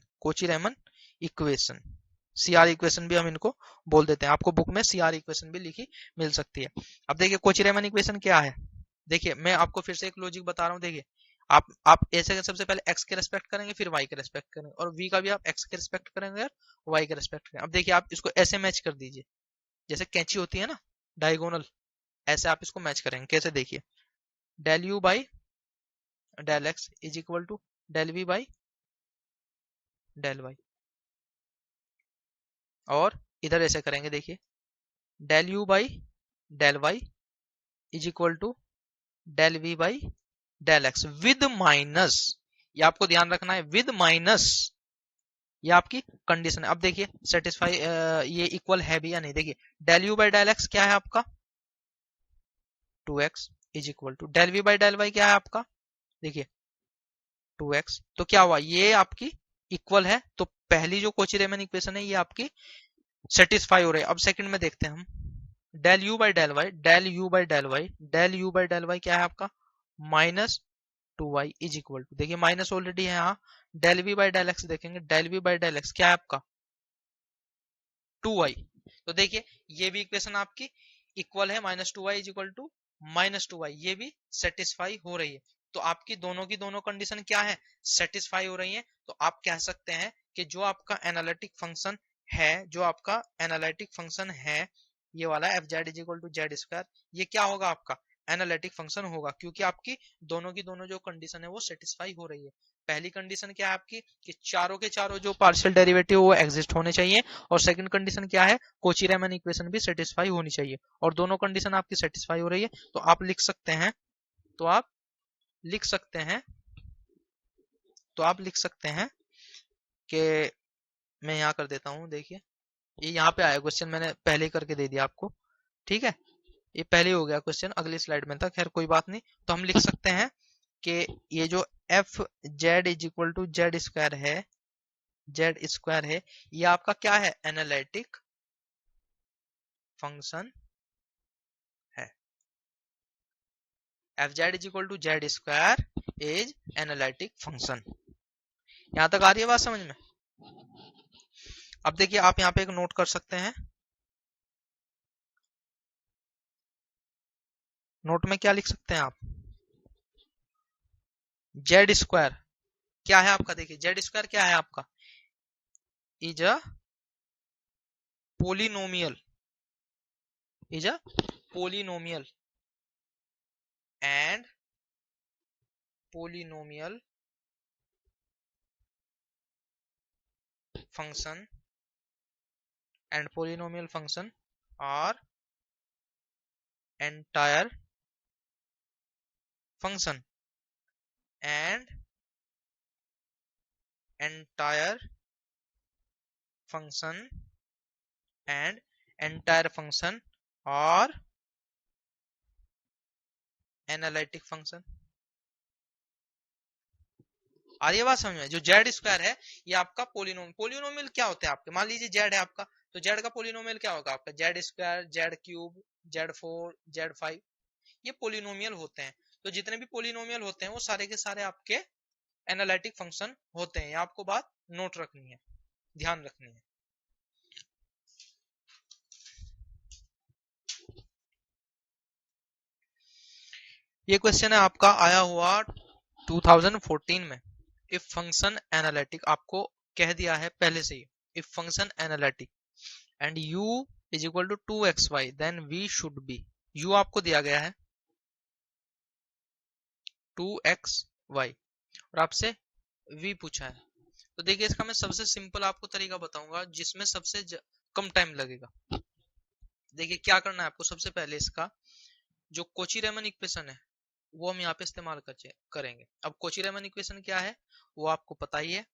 CR equation भी हम इनको बोल देते हैं, आपको बुक में सीआर इक्वेशन भी लिखी मिल सकती है। अब देखिए कोची रेमन इक्वेशन क्या है, देखिए मैं आपको फिर से एक लॉजिक बता रहा हूँ। देखिए आप ऐसे सबसे पहले x के रेस्पेक्ट करेंगे, फिर y के रेस्पेक्ट करेंगे, और v का भी आप x के रेस्पेक्ट करेंगे और y के रेस्पेक्ट करेंगे। अब देखिए आप इसको ऐसे मैच कर दीजिए, जैसे कैंची होती है ना डायगोनल, ऐसे आप इसको मैच करेंगे। कैसे, देखिए del u by del x is equal to del v by del y, और इधर ऐसे करेंगे, देखिए del u by del y is equal to del v by del x with minus, ये आपको ध्यान रखना है, विद माइनस, ये आपकी कंडीशन है। अब देखिए सेटिस्फाई ये इक्वल है भी या नहीं। देखिए del u by del x क्या है आपका 2x is equal to del v by del y क्या है आपका, देखिए 2x। तो क्या हुआ, ये आपकी इक्वल है। तो पहली जो कोची रेमन इक्वेशन है ये आपकी सेटिस्फाई हो रहे हैं। अब सेकंड में देखते हैं हम, del u by del y, del u by del y, del u by del y क्या है आपका, -2y इज इक्वल टू, देखिए माइनस ऑलरेडी है यहाँ, del v by del x देखेंगे, del v by del x क्या है आपका 2y। तो देखिए ये भी इक्वेशन आपकी इक्वल है, -2y is equal to -2y, ये भी सेटिस्फाई हो रही है। तो आपकी दोनों की दोनों कंडीशन क्या है, सेटिस्फाई हो रही है। तो आप कह सकते हैं कि जो आपका एनालिटिक फंक्शन है, जो आपका एनालिटिक फंक्शन है ये वाला f z is equal to z square, ये क्या होगा आपका एनालिटिक फंक्शन होगा, क्योंकि आपकी दोनों की दोनों जो कंडीशन है वो सेटिस्फाई हो रही है। पहली कंडीशन क्या है आपकी कि चारों के चारों जो पार्शियल डेरिवेटिव वो एग्जिस्ट होने चाहिए, और सेकंड कंडीशन क्या है, कोची रेमन इक्वेशन भी सेटिस्फाई होनी चाहिए, और दोनों कंडीशन आपकी सेटिस्फाई हो रही है। तो आप लिख सकते हैं, तो आप लिख सकते हैं, तो आप लिख सकते हैं कि मैं यहाँ कर देता हूँ, देखिए ये यहाँ पे आया क्वेश्चन, मैंने पहले ही करके दे दिया आपको, ठीक है, ये पहले हो गया क्वेश्चन, अगली स्लाइड में था, खैर कोई बात नहीं। तो हम लिख सकते हैं कि ये जो f z is equal to z square है, जेड स्क्वायर है, ये आपका क्या है एनालिटिक फंक्शन है। F z is equal to z square is analytic function. यहां तक आ रही है बात समझ में। अब देखिए आप यहाँ पे एक नोट कर सकते हैं, नोट में क्या लिख सकते हैं आप, जेड स्क्वायर क्या है आपका, देखिए जेड स्क्वायर क्या है आपका, is a polynomial, is a polynomial and polynomial function and polynomial function are entire function and entire function and entire function or analytic function. आ रही है बात समझ में। जो जेड स्क्वायर है ये आपका पोलिनोमियल, पोलिनोमियल क्या होते हैं आपके, मान लीजिए जेड है आपका, तो जेड का पोलिनोमियल क्या होगा आपका, Z square, Z cube, Z 4, Z 5, ये पोलिनोमियल होते हैं। तो जितने भी पोलिनोमियल होते हैं वो सारे के सारे आपके एनालिटिक फंक्शन होते हैं। ये आपको बात नोट रखनी है, ध्यान रखनी है। ये क्वेश्चन है आपका आया हुआ 2014 में। इफ फंक्शन एनालिटिक, आपको कह दिया है पहले से ही, if function analytic and u is equal to 2xy then v should be, u आपको दिया गया है 2xy और आपसे v पूछा है। तो देखिए इसका मैं सबसे सिंपल आपको तरीका बताऊंगा जिसमें सबसे कम टाइम लगेगा। देखिए क्या करना है आपको, सबसे पहले इसका जो कोची रेमन इक्वेशन है वो हम यहाँ पे इस्तेमाल करेंगे। अब कोची रेमन इक्वेशन क्या है वो आपको पता ही है,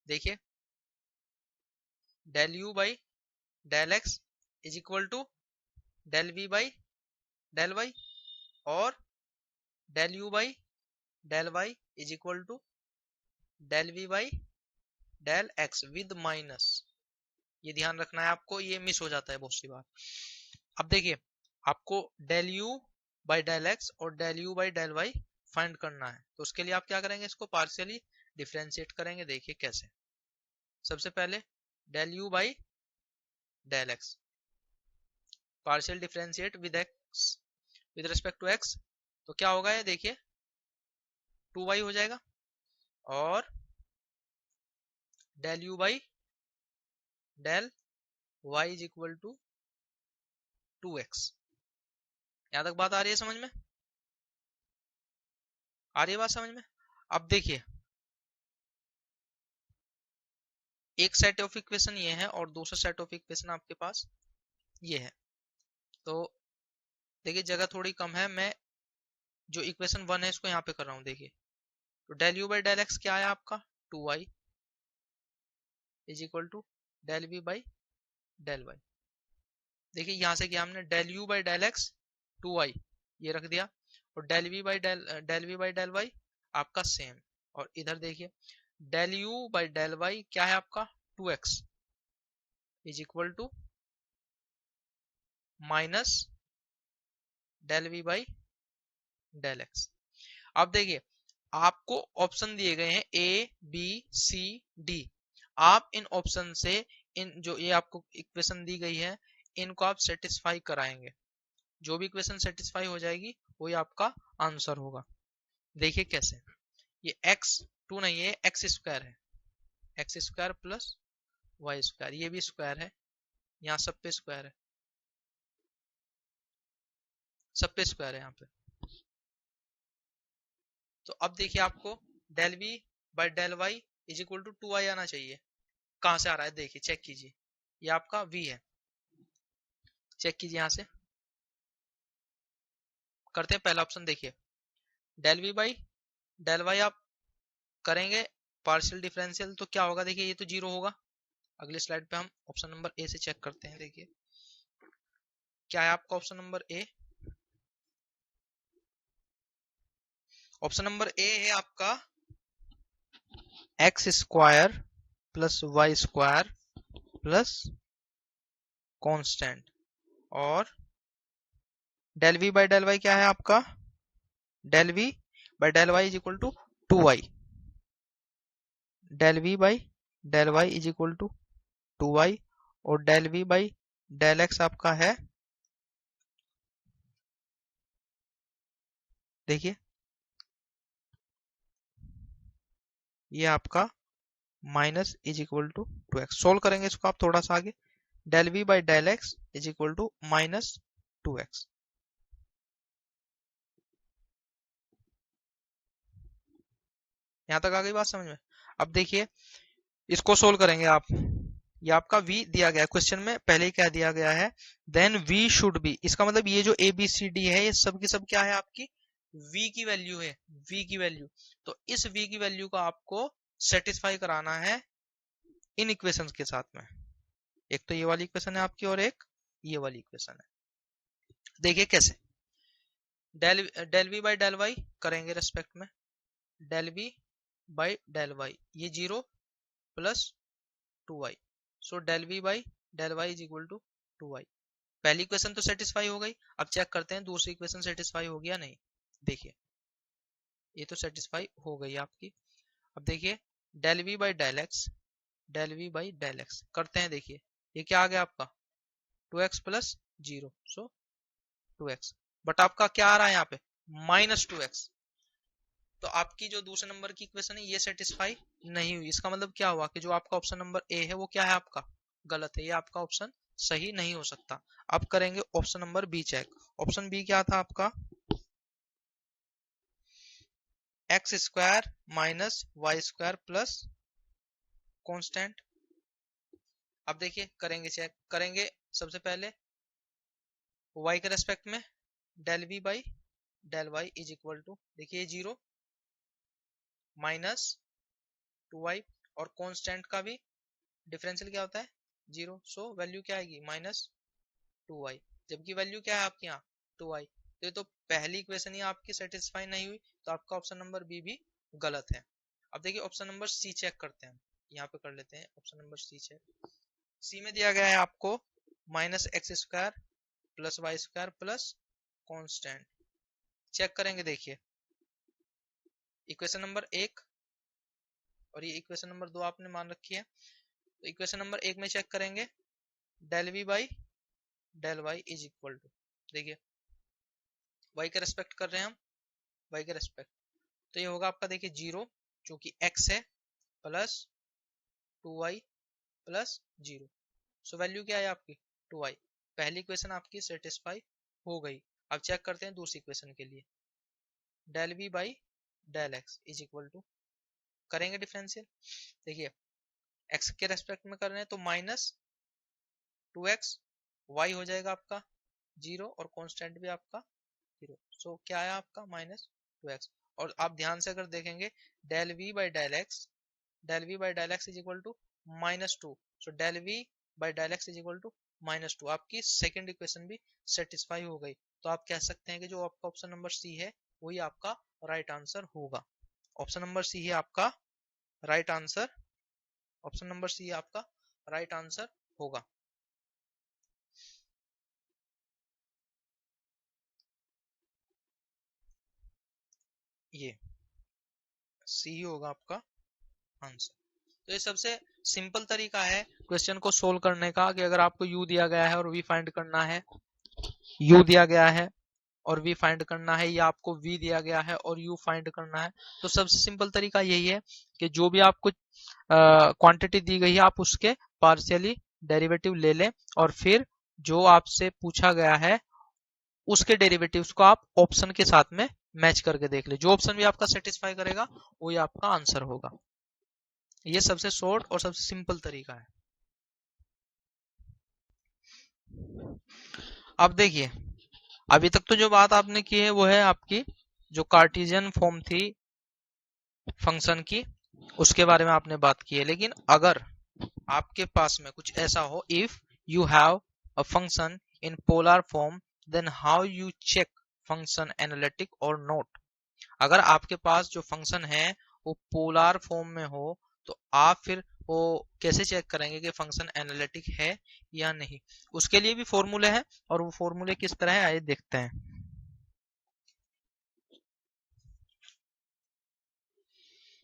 देखिए del u by del x is equal to del v by del y, और del u by del y is equal to del v by del x with minus. ये ध्यान रखना है आपको, ये मिस हो जाता है बहुत सी बार। अब देखिए आपको del u by del x और del u by del y find करना है, तो उसके लिए आप क्या करेंगे, इसको पार्शियली डिफरेंशिएट करेंगे। देखिए कैसे, सबसे पहले del u by del x partial differentiate with x with respect to x, तो क्या होगा ये देखिए 2y हो जाएगा, और del u by del y is equal to 2x। यहां तक बात आ रही है समझ में, आ रही है बात समझ में। अब देखिए एक सेट ऑफ इक्वेशन ये है और दूसरा सेट ऑफ इक्वेशन आपके पास ये है। तो देखिए जगह थोड़ी कम है, मैं जो इक्वेशन 1 है इसको यहाँ पे कर रहा हूँ। देखिए तो del u by del x क्या है आपका 2y is equal to del v by del y. देखिए यहाँ से क्या हमने del u by del x 2y ये रख दिया, और del v by del y आपका सेम, और इधर देखिए del u by del y क्या है आपका 2x, is equal to minus del v by del x. अब देखिए आपको ऑप्शन दिए गए हैं ए बी सी डी। आप इन ऑप्शन से इन जो ये आपको इक्वेशन दी गई है इनको आप सेटिस्फाई कराएंगे। जो भी इक्वेशन सेटिस्फाई हो जाएगी वही आपका आंसर होगा। देखिए कैसे, ये x2 नहीं है, एक्स स्क्वायर है, x square plus y square, ये भी स्क्वायर है, यहाँ सब पे स्क्वायर है, सब पे स्क्वायर है यहाँ पे। तो अब देखिए आपको del v by del y is equal to 2i आना चाहिए। कहां से आ रहा है देखिए, चेक कीजिए, ये आपका v है, चेक कीजिए यहां से करते हैं। पहला ऑप्शन देखिए, del v by del y आप करेंगे पार्शियल डिफरेंशियल तो क्या होगा, देखिए ये तो जीरो होगा। अगले स्लाइड पे हम ऑप्शन नंबर ए से चेक करते हैं। देखिए क्या है आपका option number A, option number A है आपका x square plus y square plus constant, और del v by del y क्या है आपका, del v by del y is equal to 2y, del v by del y is equal to 2y, और del v by del x आपका है, देखिए ये आपका minus is equal to 2x। Solve करेंगे इसको आप थोड़ा सा आगे, del v by del x is equal to minus 2x। यहां तक आ गई बात समझ में। अब देखिए इसको सोल्व करेंगे आप, ये आपका v दिया गया है क्वेश्चन में, पहले ही क्या दिया गया है, देन v शुड बी, इसका मतलब ये जो a b c d है ये सब की सब क्या है आपकी v की वैल्यू है, v की वैल्यू। तो इस v की वैल्यू को आपको सेटिस्फाई कराना है इन इक्वेशंस के साथ में। एक तो ये वाली इक्वेशन है आपकी और एक ये वाली इक्वेशन है। देखिए कैसे, del v by del y करेंगे रेस्पेक्ट में, del v by del y ये 0 plus 2y, so del v by del y is equal to 2y। पहली इक्वेशन तो सेटिस्फाई हो गई। अब चेक करते हैं दूसरी इक्वेशन सेटिस्फाई हो गया नहीं। देखिए ये तो सेटिस्फाई हो गई आपकी। अब देखिए del v by del x, del v by del x करते हैं। देखिए ये क्या आ गया आपका 2x plus 0, so 2x, but आपका क्या आ रहा है यहाँ पे माइनस 2x। तो आपकी जो दूसरे नंबर की इक्वेशन है ये सेटिस्फाई नहीं हुई। इसका मतलब क्या हुआ कि जो आपका ऑप्शन नंबर ए है वो क्या है आपका गलत है, ये आपका ऑप्शन सही नहीं हो सकता। अब करेंगे option number B check. Option B क्या था आपका, x square minus y square plus constant. अब देखिए करेंगे चेक, करेंगे सबसे पहले y के रेस्पेक्ट में del v by del y is equal to, देखिए 0 माइनस 2y, और कांस्टेंट का भी डिफरेंशियल क्या होता है 0, सो वैल्यू क्या आएगी माइनस 2y, जबकि वैल्यू क्या है आपके यहाँ 2y। तो ये तो पहली इक्वेशन ही आपकी सेटिस्फाई नहीं हुई, तो आपका ऑप्शन नंबर बी भी गलत है। अब देखिए ऑप्शन नंबर सी चेक करते हैं, यहाँ पे कर लेते हैं option number C check. C में दिया गया है आपको minus x square plus y square plus constant. Check करेंगे, देखिए इक्वेशन नंबर 1 और ये इक्वेशन नंबर 2 आपने मान रखी है। तो इक्वेशन नंबर 1 में चेक करेंगे del v by del y is equal to, देखिए y के रेस्पेक्ट कर रहे हैं हम, y के रेस्पेक्ट, तो ये होगा आपका देखिए 0 जो कि x है plus 2y plus 0, so value क्या है आपकी 2y। पहली इक्वेशन आपकी सेटिस्फाई हो गई। अब चेक करते हैं दूसरी इक्वेशन के लिए, del v by del x is equal to, करेंगे डिफरेंशियल। देखिए x के रेस्पेक्ट में कर रहे हैं तो माइनस 2x, y हो जाएगा आपका 0 और कांस्टेंट भी आपका 0, सो क्या है आपका माइनस 2x। और आप ध्यान से अगर देखेंगे del v by del x, del v by del x is equal to minus 2, so del v by del x is equal to minus 2, आपकी सेकेंड इक्वेशन भी सेटिस्फाई हो गई। तो आप कह सकते हैं कि जो आपका ऑप्शन नंबर सी है वही आपका राइट आंसर होगा। ऑप्शन नंबर सी है आपका right answer, option number C है आपका राइट आंसर होगा। ये सी होगा आपका आंसर। तो ये सबसे सिंपल तरीका है क्वेश्चन को सोल्व करने का कि अगर आपको यू दिया गया है और वी फाइंड करना है, यू दिया गया है और वी फाइंड करना है, या आपको वी दिया गया है और यू फाइंड करना है, तो सबसे सिंपल तरीका यही है कि जो भी आपको क्वांटिटी दी गई है आप उसके पार्शियली डेरिवेटिव ले लें और फिर जो आपसे पूछा गया है उसके डेरिवेटिव्स को आप ऑप्शन के साथ में मैच करके देख ले। जो ऑप्शन भी आपका सेटिस्फाई करेगा वही आपका आंसर होगा। ये सबसे शॉर्ट और सबसे सिंपल तरीका है। अब देखिए, अभी तक तो जो बात आपने की है वो है आपकी जो कार्टेशियन फॉर्म थी फंक्शन की, उसके बारे में आपने बात की है। लेकिन अगर आपके पास में कुछ ऐसा हो, if you have a function in polar form then how you check function analytic और नॉट। अगर आपके पास जो फंक्शन है वो पोलर फॉर्म में हो तो आप फिर वो कैसे चेक करेंगे कि फंक्शन एनालिटिक है या नहीं। उसके लिए भी फॉर्मूले हैं और वो फॉर्मूले किस तरह है आइए देखते हैं।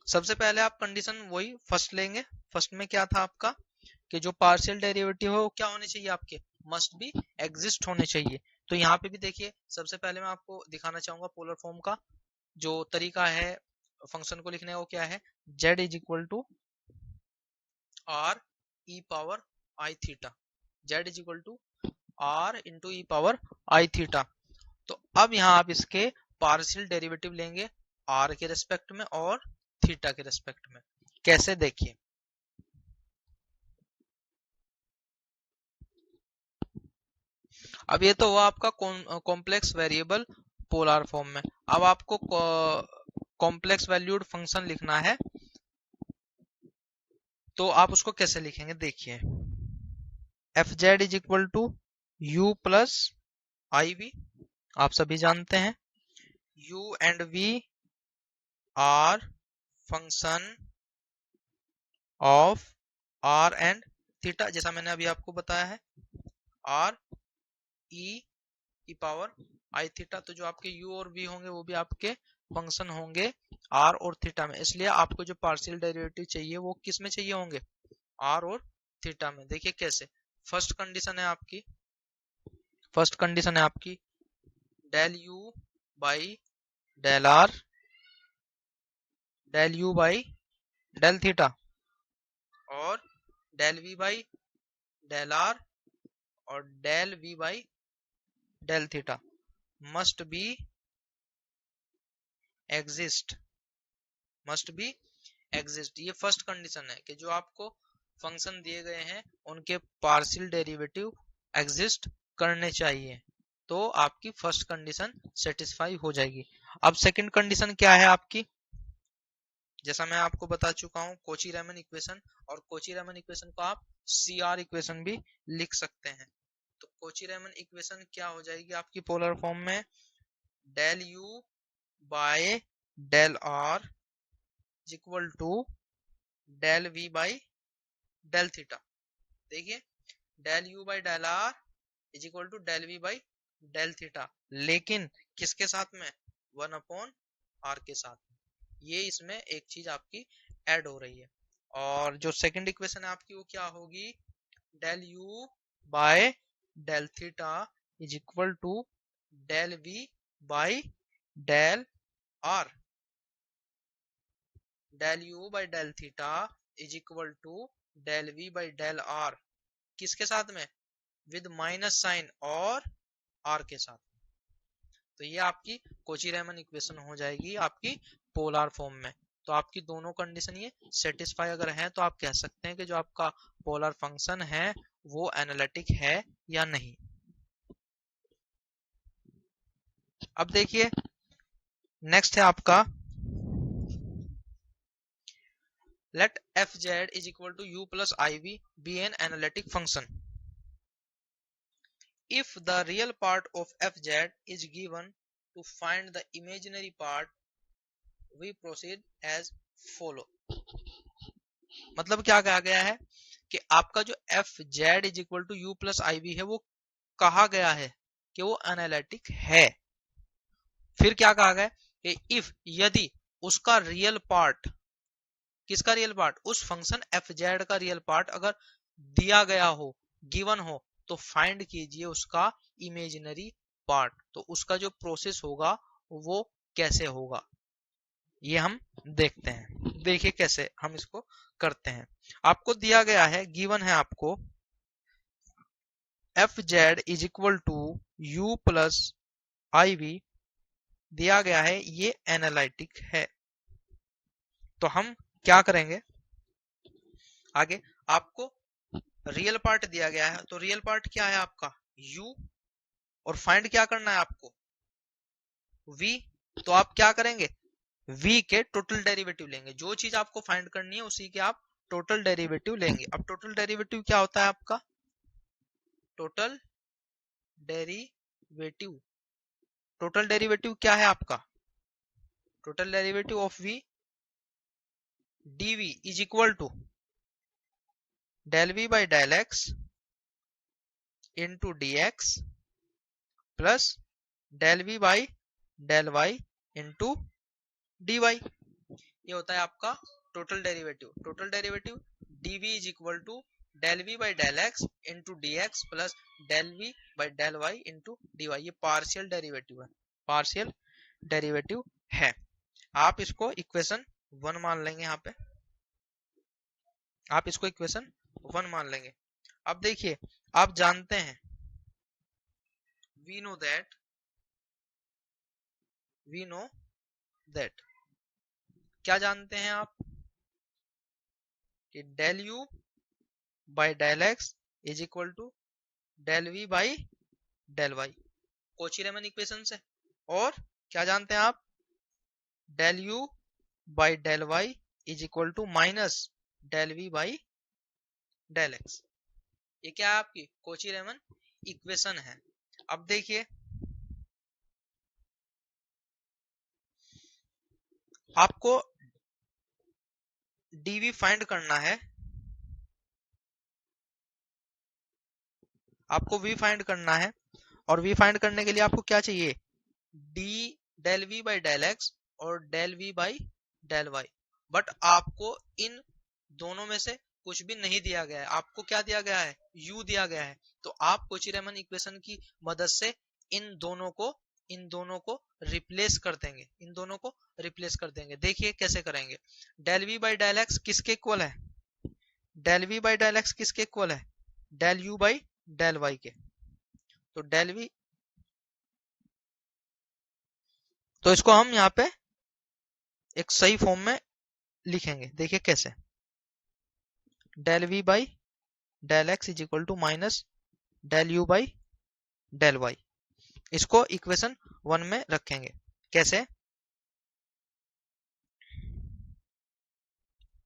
सबसे पहले आप कंडीशन वही फर्स्ट लेंगे। फर्स्ट में क्या था आपका कि जो पार्शियल डेरिवेटिव हो क्या होने चाहिए आपके, मस्ट बी एग्जिस्ट होने चाहिए। तो यहाँ पे भी देखिए सबसे पहले मैं आपको दिखाना चाहूंगा पोलर फॉर्म का जो तरीका है फंक्शन को लिखने का, वो क्या है, z is equal to r e power i theta, z is equal to r into e power i theta. तो अब यहाँ आप इसके पार्शियल डेरिवेटिव लेंगे आर के रेस्पेक्ट में और थीटा के रेस्पेक्ट में। कैसे देखिए, अब ये तो हुआ आपका कॉम्प्लेक्स वेरिएबल पोलर फॉर्म में। अब आपको कॉम्प्लेक्स वैल्यूड फंक्शन लिखना है, तो आप उसको कैसे लिखेंगे देखिए, f z is equal to u plus i v, आप सभी जानते हैं u and v are function of r and theta, जैसा मैंने अभी आपको बताया है r e power i theta. तो जो आपके u और v होंगे वो भी आपके फंक्शन होंगे r और थीटा में, इसलिए आपको जो पार्शियल डेरिवेटिव चाहिए वो किस में चाहिए होंगे, r और थीटा में। देखिए कैसे, फर्स्ट कंडीशन है आपकी, फर्स्ट कंडीशन है आपकी del u by del r del u by del theta और del v by del r और del v by del theta must be exist, must be exist. ये फर्स्ट कंडीशन है कि जो आपको फंक्शन दिए गए हैं उनके पार्शियल डेरिवेटिव एग्जिस्ट करने चाहिए, तो आपकी फर्स्ट कंडीशन सेटिस्फाई हो जाएगी। अब सेकंड कंडीशन क्या है आपकी, जैसा मैं आपको बता चुका हूं कोची रीमन इक्वेशन, और कोची रीमन इक्वेशन को आप सीआर इक्वेशन भी लिख सकते हैं। तो कोची रीमन इक्वेशन क्या हो जाएगी आपकी पोलर फॉर्म में, del u by del r equal to del v by del theta. देखिए del u by del r is equal to del v by del theta, लेकिन किसके साथ में, 1/r के साथ में। ये इसमें एक चीज आपकी ऐड हो रही है। और जो सेकंड इक्वेशन है आपकी वो क्या होगी, del u by del theta is equal to del v by del r, del u by del theta is equal to del v by del r, किसके साथ में, विद माइनस साइन और आर के साथ। तो ये आपकी कोची रीमन इक्वेशन हो जाएगी आपकी पोलर फॉर्म में। तो आपकी दोनों कंडीशन ये सेटिस्फाई अगर है तो आप कह सकते हैं कि जो आपका पोलर फंक्शन है वो एनालिटिक है या नहीं। अब देखिए नेक्स्ट है आपका let fz is equal to u plus iv be an analytic function if the real part of fz is given to find the imaginary part we proceed as follow। मतलब क्या कहा गया है कि आपका जो f z is equal to u plus i v है वो कहा गया है कि वो एनालिटिक है। फिर क्या कहा गया कि इफ यदि उसका रियल पार्ट, किसका रियल पार्ट, उस फंक्शन एफ जेड का रियल पार्ट अगर दिया गया हो, गिवन हो, तो फाइंड कीजिए उसका इमेजिनरी पार्ट। तो उसका जो प्रोसेस होगा वो कैसे होगा ये हम देखते हैं। देखिए कैसे हम इसको करते हैं। आपको दिया गया है, गिवन है आपको f z is equal to u plus i v दिया गया है, ये एनालिटिक है। तो हम क्या करेंगे आगे, आपको रियल पार्ट दिया गया है, तो रियल पार्ट क्या है आपका u, और फाइंड क्या करना है आपको v। तो आप क्या करेंगे, v के टोटल डेरिवेटिव लेंगे। जो चीज आपको फाइंड करनी है उसी के आप टोटल डेरिवेटिव लेंगे। अब टोटल डेरिवेटिव क्या होता है आपका, टोटल डेरिवेटिव, टोटल डेरिवेटिव क्या है आपका, total derivative of v dv is equal to del v by del x into dx plus del v by del y into dy। ये होता है आपका total derivative. Total derivative dv is equal to del v by del x into dx plus del v by del y into dy। ये पार्शियल डेरिवेटिव है, पार्शियल डेरिवेटिव है। आप इसको इक्वेशन 1 मान लेंगे, यहाँ पे आप इसको इक्वेशन 1 मान लेंगे। अब देखिए आप जानते हैं we know that क्या जानते हैं आप कि del u by del x is equal to del v by del y, Cauchy Riemann equation से। और क्या जानते हैं आप, del u by del y is equal to minus del v by del x। ये क्या है आपकी कोची-रीमन इक्वेशन है। अब देखिए आपको dv फाइंड करना है, आपको v फाइंड करना है, और v फाइंड करने के लिए आपको क्या चाहिए, d del v by del x और del v by del y। But आपको इन दोनों में से कुछ भी नहीं दिया गया है, आपको क्या दिया गया है, u दिया गया है। तो आप कोची-रीमन इक्वेशन की मदद से इन दोनों को रिप्लेस कर देंगे, इन दोनों को रिप्लेस कर देंगे। देखिए कैसे करेंगे, del v by del x किसके इक्वल है, del v by del x किसके इक्वल है, del u by del y के। तो del v, तो इसको हम यहाँ पे एक सही फॉर्म में लिखेंगे। देखिए कैसे, del v by del x is equal to minus del u by del y। इसको इक्वेशन 1 में रखेंगे। कैसे,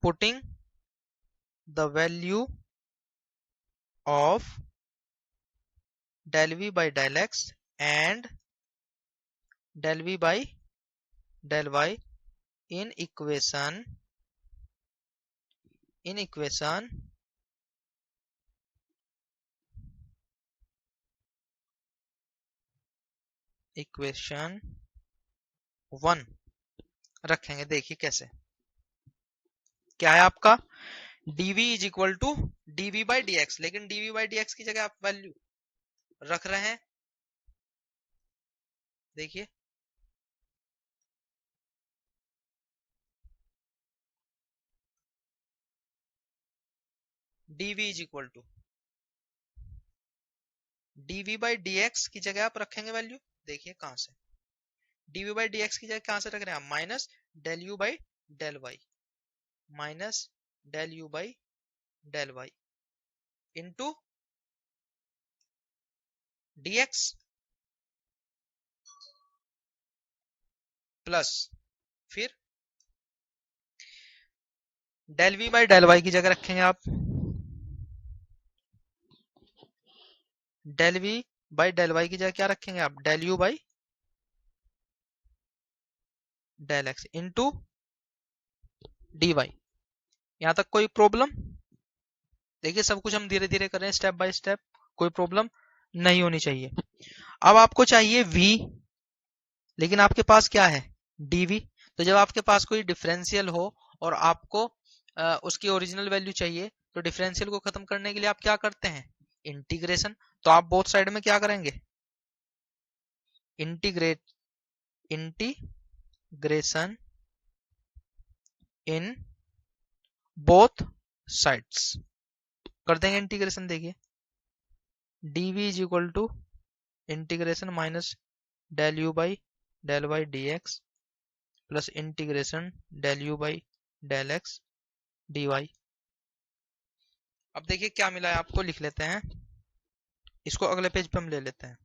putting the value of del v by del x and del v by del y in equation 1 रखेंगे। देखिए कैसे, क्या है आपका dv is equal to dv by dx, लेकिन dv by dx की जगह आप वैल्यू रख रहे हैं। देखिए dv is equal to dv by dx की जगह आप रखेंगे वैल्यू। देखिए कहां से, dv by dx की जगह कहां से रख रहे हैं, minus del u by del y, minus del u by del y into dx plus फिर del v by del y की जगह रखेंगे आप del v by del y की जगह क्या रखेंगे आप, del u by del x into dy। यहां तक कोई प्रॉब्लम, देखिए सब कुछ हम धीरे धीरे कर रहे हैं, स्टेप बाय स्टेप, कोई प्रॉब्लम नहीं होनी चाहिए। अब आपको चाहिए v, लेकिन आपके पास क्या है, dv। तो जब आपके पास कोई डिफरेंशियल हो और आपको उसकी ओरिजिनल वैल्यू चाहिए, तो डिफरेंशियल को खत्म करने के लिए आप क्या करते हैं, इंटीग्रेशन। तो आप बोथ साइड में क्या करेंगे, इंटीग्रेशन इन बोथ साइड्स कर देंगे इंटीग्रेशन। देखिए dv is equal to integration minus del u by del y d x plus integration del u by del x d y. अब देखिए क्या मिला है आपको, लिख लेते हैं इसको, अगले पेज पे हम ले लेते हैं।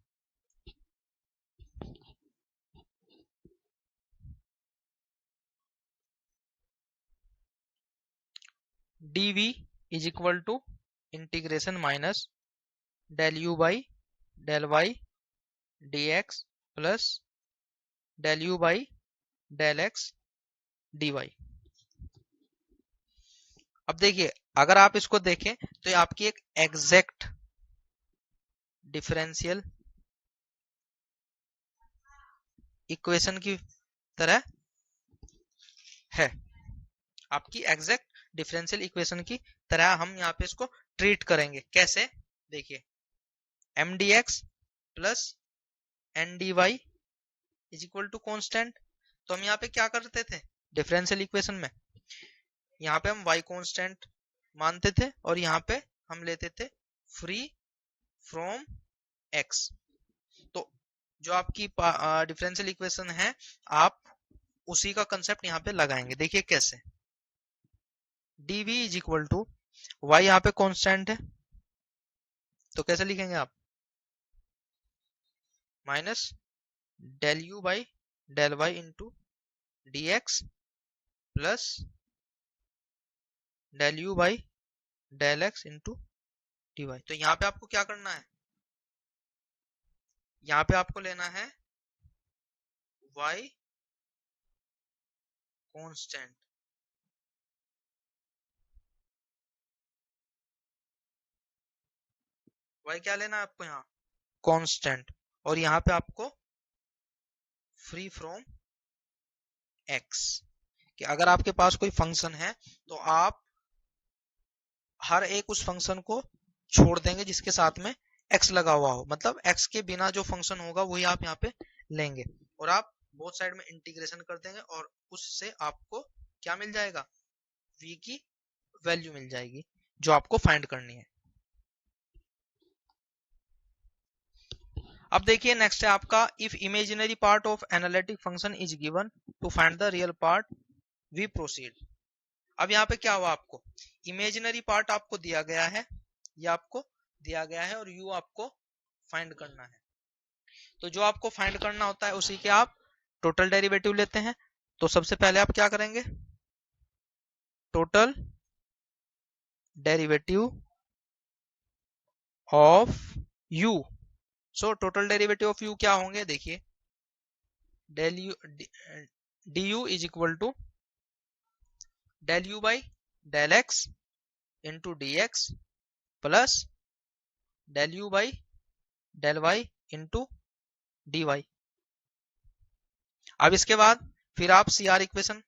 dv is equal to integration minus del u by del y d x plus del u by del x d y. अब देखिए अगर आप इसको देखें तो ये आपकी एक एग्जैक्ट डिफरेंशियल इक्वेशन की तरह है, आपकी एग्जैक्ट डिफरेंशियल इक्वेशन की तरह हम यहाँ पे इसको ट्रीट करेंगे। कैसे, देखिए m d x plus n d y is equal to constant. तो हम यहाँ पे क्या करते थे डिफरेंशियल इक्वेशन में, यहाँ पे हम y कांस्टेंट मानते थे और यहाँ पे हम लेते थे फ्री फ्रॉम x। तो जो आपकी डिफरेंशियल इक्वेशन है आप उसी का कंसेप्ट यहाँ पे लगाएंगे। देखिए कैसे, dv is equal to y यहाँ पे कांस्टेंट है, तो कैसे लिखेंगे आप, minus del u by del y into d x plus del u by del x into d y. तो यहाँ पे आपको क्या करना है, यहाँ पे आपको लेना है y कांस्टेंट, y क्या लेना है आपको यहाँ कांस्टेंट, और यहाँ पे आपको फ्री फ्रॉम x, कि अगर आपके पास कोई फंक्शन है तो आप हर एक उस फंक्शन को छोड़ देंगे जिसके साथ में x लगा हुआ हो, मतलब x के बिना जो फंक्शन होगा वही आप यहाँ पे लेंगे और आप बोथ साइड में इंटीग्रेशन कर देंगे और उससे आपको क्या मिल जाएगा, v की वैल्यू मिल जाएगी जो आपको फाइंड करनी है। अब देखिए नेक्स्ट है आपका, if imaginary part of analytic function is given to find the real part we proceed. अब यहाँ पे क्या हुआ, आपको इमेजिनरी पार्ट आपको दिया गया है, ये आपको दिया गया है और u आपको फाइंड करना है। तो जो आपको फाइंड करना होता है उसी के आप टोटल डेरिवेटिव लेते हैं। तो सबसे पहले आप क्या करेंगे, total derivative of u। So total derivative of u क्या होंगे, देखिए del u d u is equal to del u by del x into d x plus del u by del y into d y. अब इसके बाद फिर आप सी आर इक्वेशन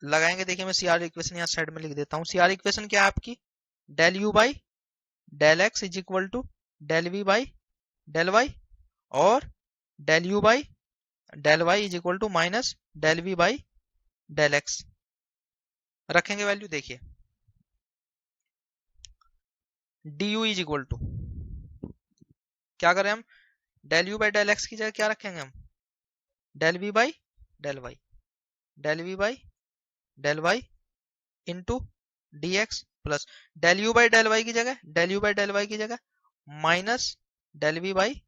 लगाएंगे। देखिए मैं सी आर इक्वेशन यहाँ साइड में लिख देता हूँ। सी आर इक्वेशन क्या है आपकी, del u by del x is equal to del v by del y और del u by del y is equal to minus del v by del x रखेंगे वैल्यू। देखिए d u is equal to क्या करें हम, del u by del x की जगह क्या रखेंगे हम, del v by del y, del v by del y into d x plus del u by del y की जगह, del u by del y की जगह minus del v by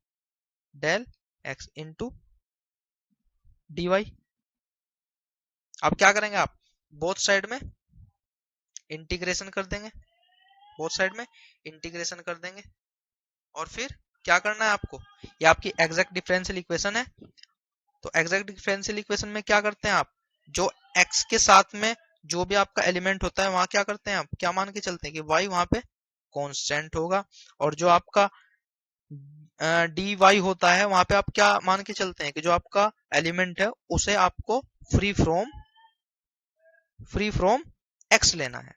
del x into d y. अब क्या करेंगे आप, बोथ साइड में इंटीग्रेशन कर देंगे, बोथ साइड में इंटीग्रेशन कर देंगे और फिर क्या करना है आपको, ये आपकी एग्जैक्ट डिफरेंशियल इक्वेशन है। तो एग्जैक्ट डिफरेंशियल इक्वेशन में क्या करते हैं आप, जो x के साथ में जो भी आपका एलिमेंट होता है वहां क्या करते हैं आप, क्या मान के चलते हैं कि y वहां पे कांस्टेंट होगा, और जो आपका डी वाई होता है वहां पे आप क्या मान के चलते हैं कि जो आपका एलिमेंट है उसे आपको फ्री फ्रॉम एक्स लेना है।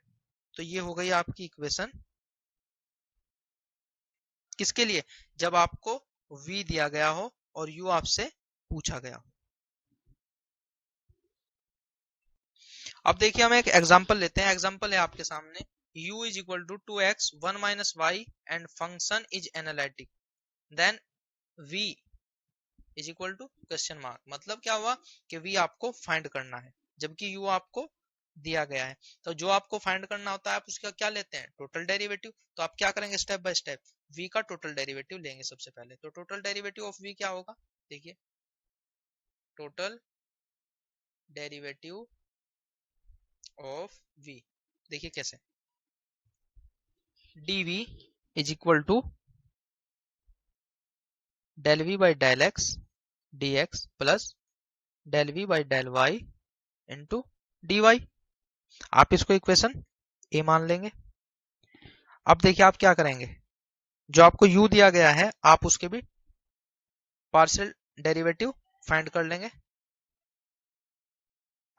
तो ये हो गई आपकी इक्वेशन किसके लिए, जब आपको v दिया गया हो और u आपसे पूछा गया हो। अब देखिए हम एक एग्जांपल लेते हैं। एग्जांपल है आपके सामने, u is equal to 2x 1 minus y and function is analytic, then v is equal to question mark. मतलब क्या हुआ कि v आपको फाइंड करना है जबकि u आपको दिया गया है। तो जो आपको फाइंड करना होता है आप उसका क्या लेते हैं, टोटल डेरिवेटिव। तो आप क्या करेंगे, स्टेप बाय स्टेप v का टोटल डेरिवेटिव लेंगे सबसे पहले। तो टोटल डेरिवेटिव ऑफ v क्या होगा, देखिए टोटल डेरिवेटिव ऑफ v, देखिए कैसे, dv is equal to del v by del x dx plus del v by del y into dy। आप इसको इक्वेशन ए मान लेंगे। अब देखिए आप क्या करेंगे, जो आपको u दिया गया है आप उसके भी पार्शियल डेरिवेटिव फाइंड कर लेंगे।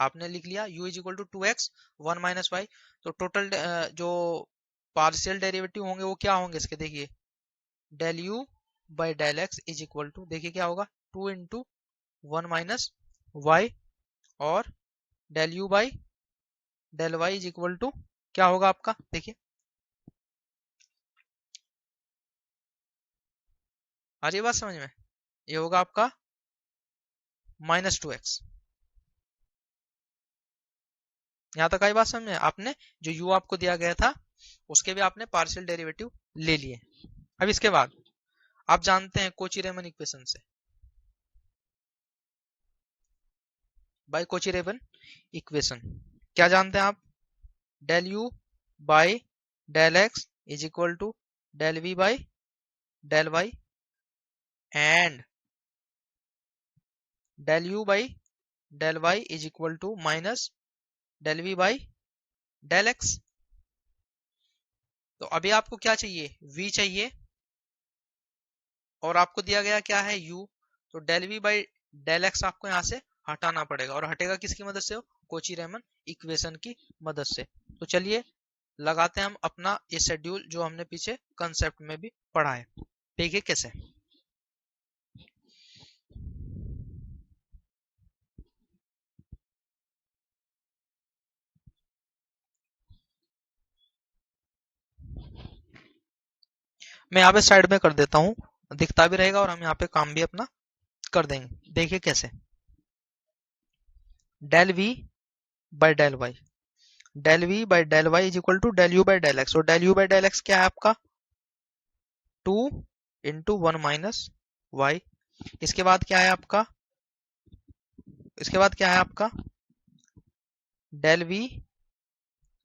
आपने लिख लिया u is equal to 2x 1 minus y. तो टोटल जो पार्शियल डेरिवेटिव होंगे वो क्या होंगे इसके, देखिए del u by del x is equal to, देखिए क्या होगा 2 इंटू 1 माइनस वाई, और del u by del y is equal to क्या होगा आपका, देखिए आ रही बात समझ में, ये होगा आपका -2x। यहां तक आई बात समझ में, आपने जो u आपको दिया गया था उसके भी आपने पार्शियल डेरिवेटिव ले लिए। अब इसके बाद आप जानते हैं कोची रेमन इक्वेशन से, बाय कोची रेमन इक्वेशन क्या जानते हैं आप, del u by del x is equal to del v by del y and del u by del y is equal to minus del v by del x. तो अभी आपको क्या चाहिए, v चाहिए, और आपको दिया गया क्या है u। तो del v by del x आपको यहाँ से हटाना पड़ेगा, और हटेगा किसकी मदद से, कोची रेमन इक्वेशन की मदद से। तो चलिए लगाते हैं हम अपना ये शेड्यूल जो हमने पीछे कंसेप्ट में भी पढ़ा है। देखिए कैसे, मैं यहाँ पे साइड में कर देता हूँ, दिखता भी रहेगा और हम यहाँ पे काम भी अपना कर देंगे। देखिए कैसे, del v by del y, del v by del y is equal to del u by del x. और del u by del x क्या है आपका 2 इंटू 1 माइनस वाई। इसके बाद क्या है आपका, इसके बाद क्या है आपका del v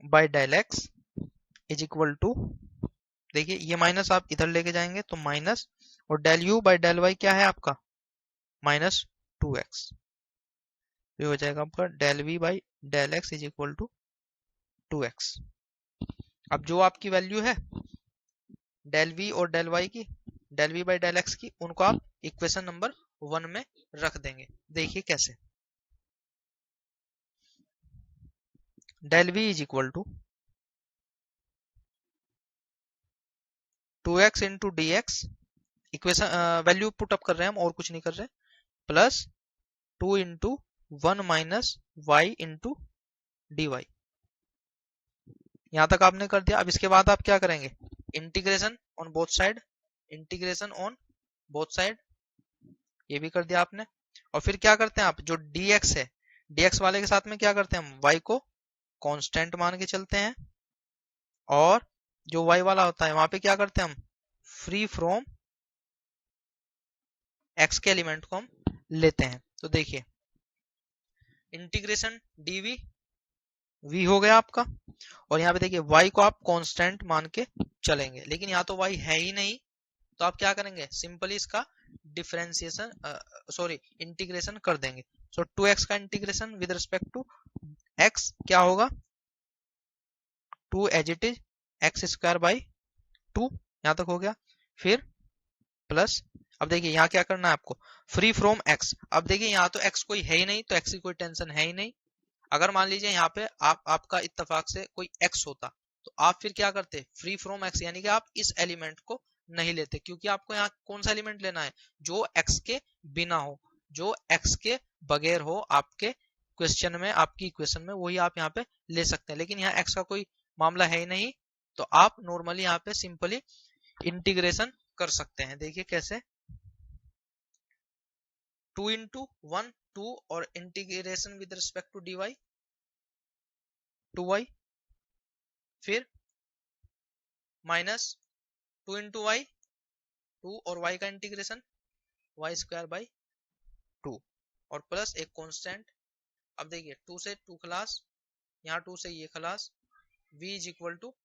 by del x is equal to, देखिए ये माइनस आप इधर लेके जाएंगे तो माइनस, और del u by del y क्या है आपका -2x। ये हो जाएगा आपका del v by del x is equal to 2x। अब जो आपकी वैल्यू है डेल v और डेल y की, del v by del x की, उनको आप इक्वेशन नंबर 1 में रख देंगे। देखिए कैसे, del v is equal to 2x into d x, equation value put up कर रहे हैं हम और कुछ नहीं कर रहे, plus 2 into 1 minus y into d y. यहां तक आपने कर दिया। अब इसके बाद आप क्या करेंगे, integration on both side, integration on both side, ये भी कर दिया आपने। और फिर क्या करते हैं आप, जो dx है dx वाले के साथ में क्या करते हैं हम y को कांस्टेंट मान के चलते हैं, और जो y वाला होता है वहां पे क्या करते हैं हम फ्री फ्रॉम x के एलिमेंट को हम लेते हैं। तो देखिए इंटीग्रेशन dv v हो गया आपका, और यहाँ पे देखिए y को आप कांस्टेंट मान के चलेंगे, लेकिन यहाँ तो y है ही नहीं, तो आप क्या करेंगे, सिंपली इसका डिफरेंशिएशन सॉरी इंटीग्रेशन कर देंगे। सो 2x का integration with respect to x क्या होगा, 2 as it is x square by 2, यहां तक हो गया। फिर प्लस, अब देखिए यहाँ क्या करना है आपको, फ्री फ्रॉम एक्स। अब देखिए यहाँ तो एक्स कोई है ही नहीं, तो एक्स की कोई टेंशन है ही नहीं। अगर मान लीजिए यहाँ पे आपका इत्तेफाक से कोई एक्स होता, तो आप फिर क्या करते, फ्री फ्रॉम एक्स, यानी कि आप इस एलिमेंट को नहीं लेते, क्योंकि आपको यहाँ कौन सा एलिमेंट लेना है, जो एक्स के बिना हो, जो एक्स के बगैर हो आपके क्वेश्चन में, आपकी इक्वेशन में, वही आप यहाँ पे ले सकते हैं। लेकिन यहाँ एक्स का कोई मामला है ही नहीं, तो आप नॉर्मली यहाँ पे सिंपली इंटीग्रेशन कर सकते हैं। देखिए कैसे, 2 इंटू 1 2, और integration with respect to dy 2y, फिर माइनस 2 इंटू वाई 2, और y का इंटीग्रेशन वाई स्क्वायर बाई 2, और प्लस एक कांस्टेंट। अब देखिए 2 से 2 खलास, यहाँ 2 से ये खलास, v is equal to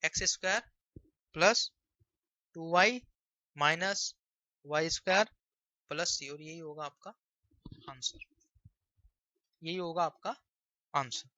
x square plus 2y minus y square plus c, और यही होगा आपका आंसर, यही होगा आपका आंसर।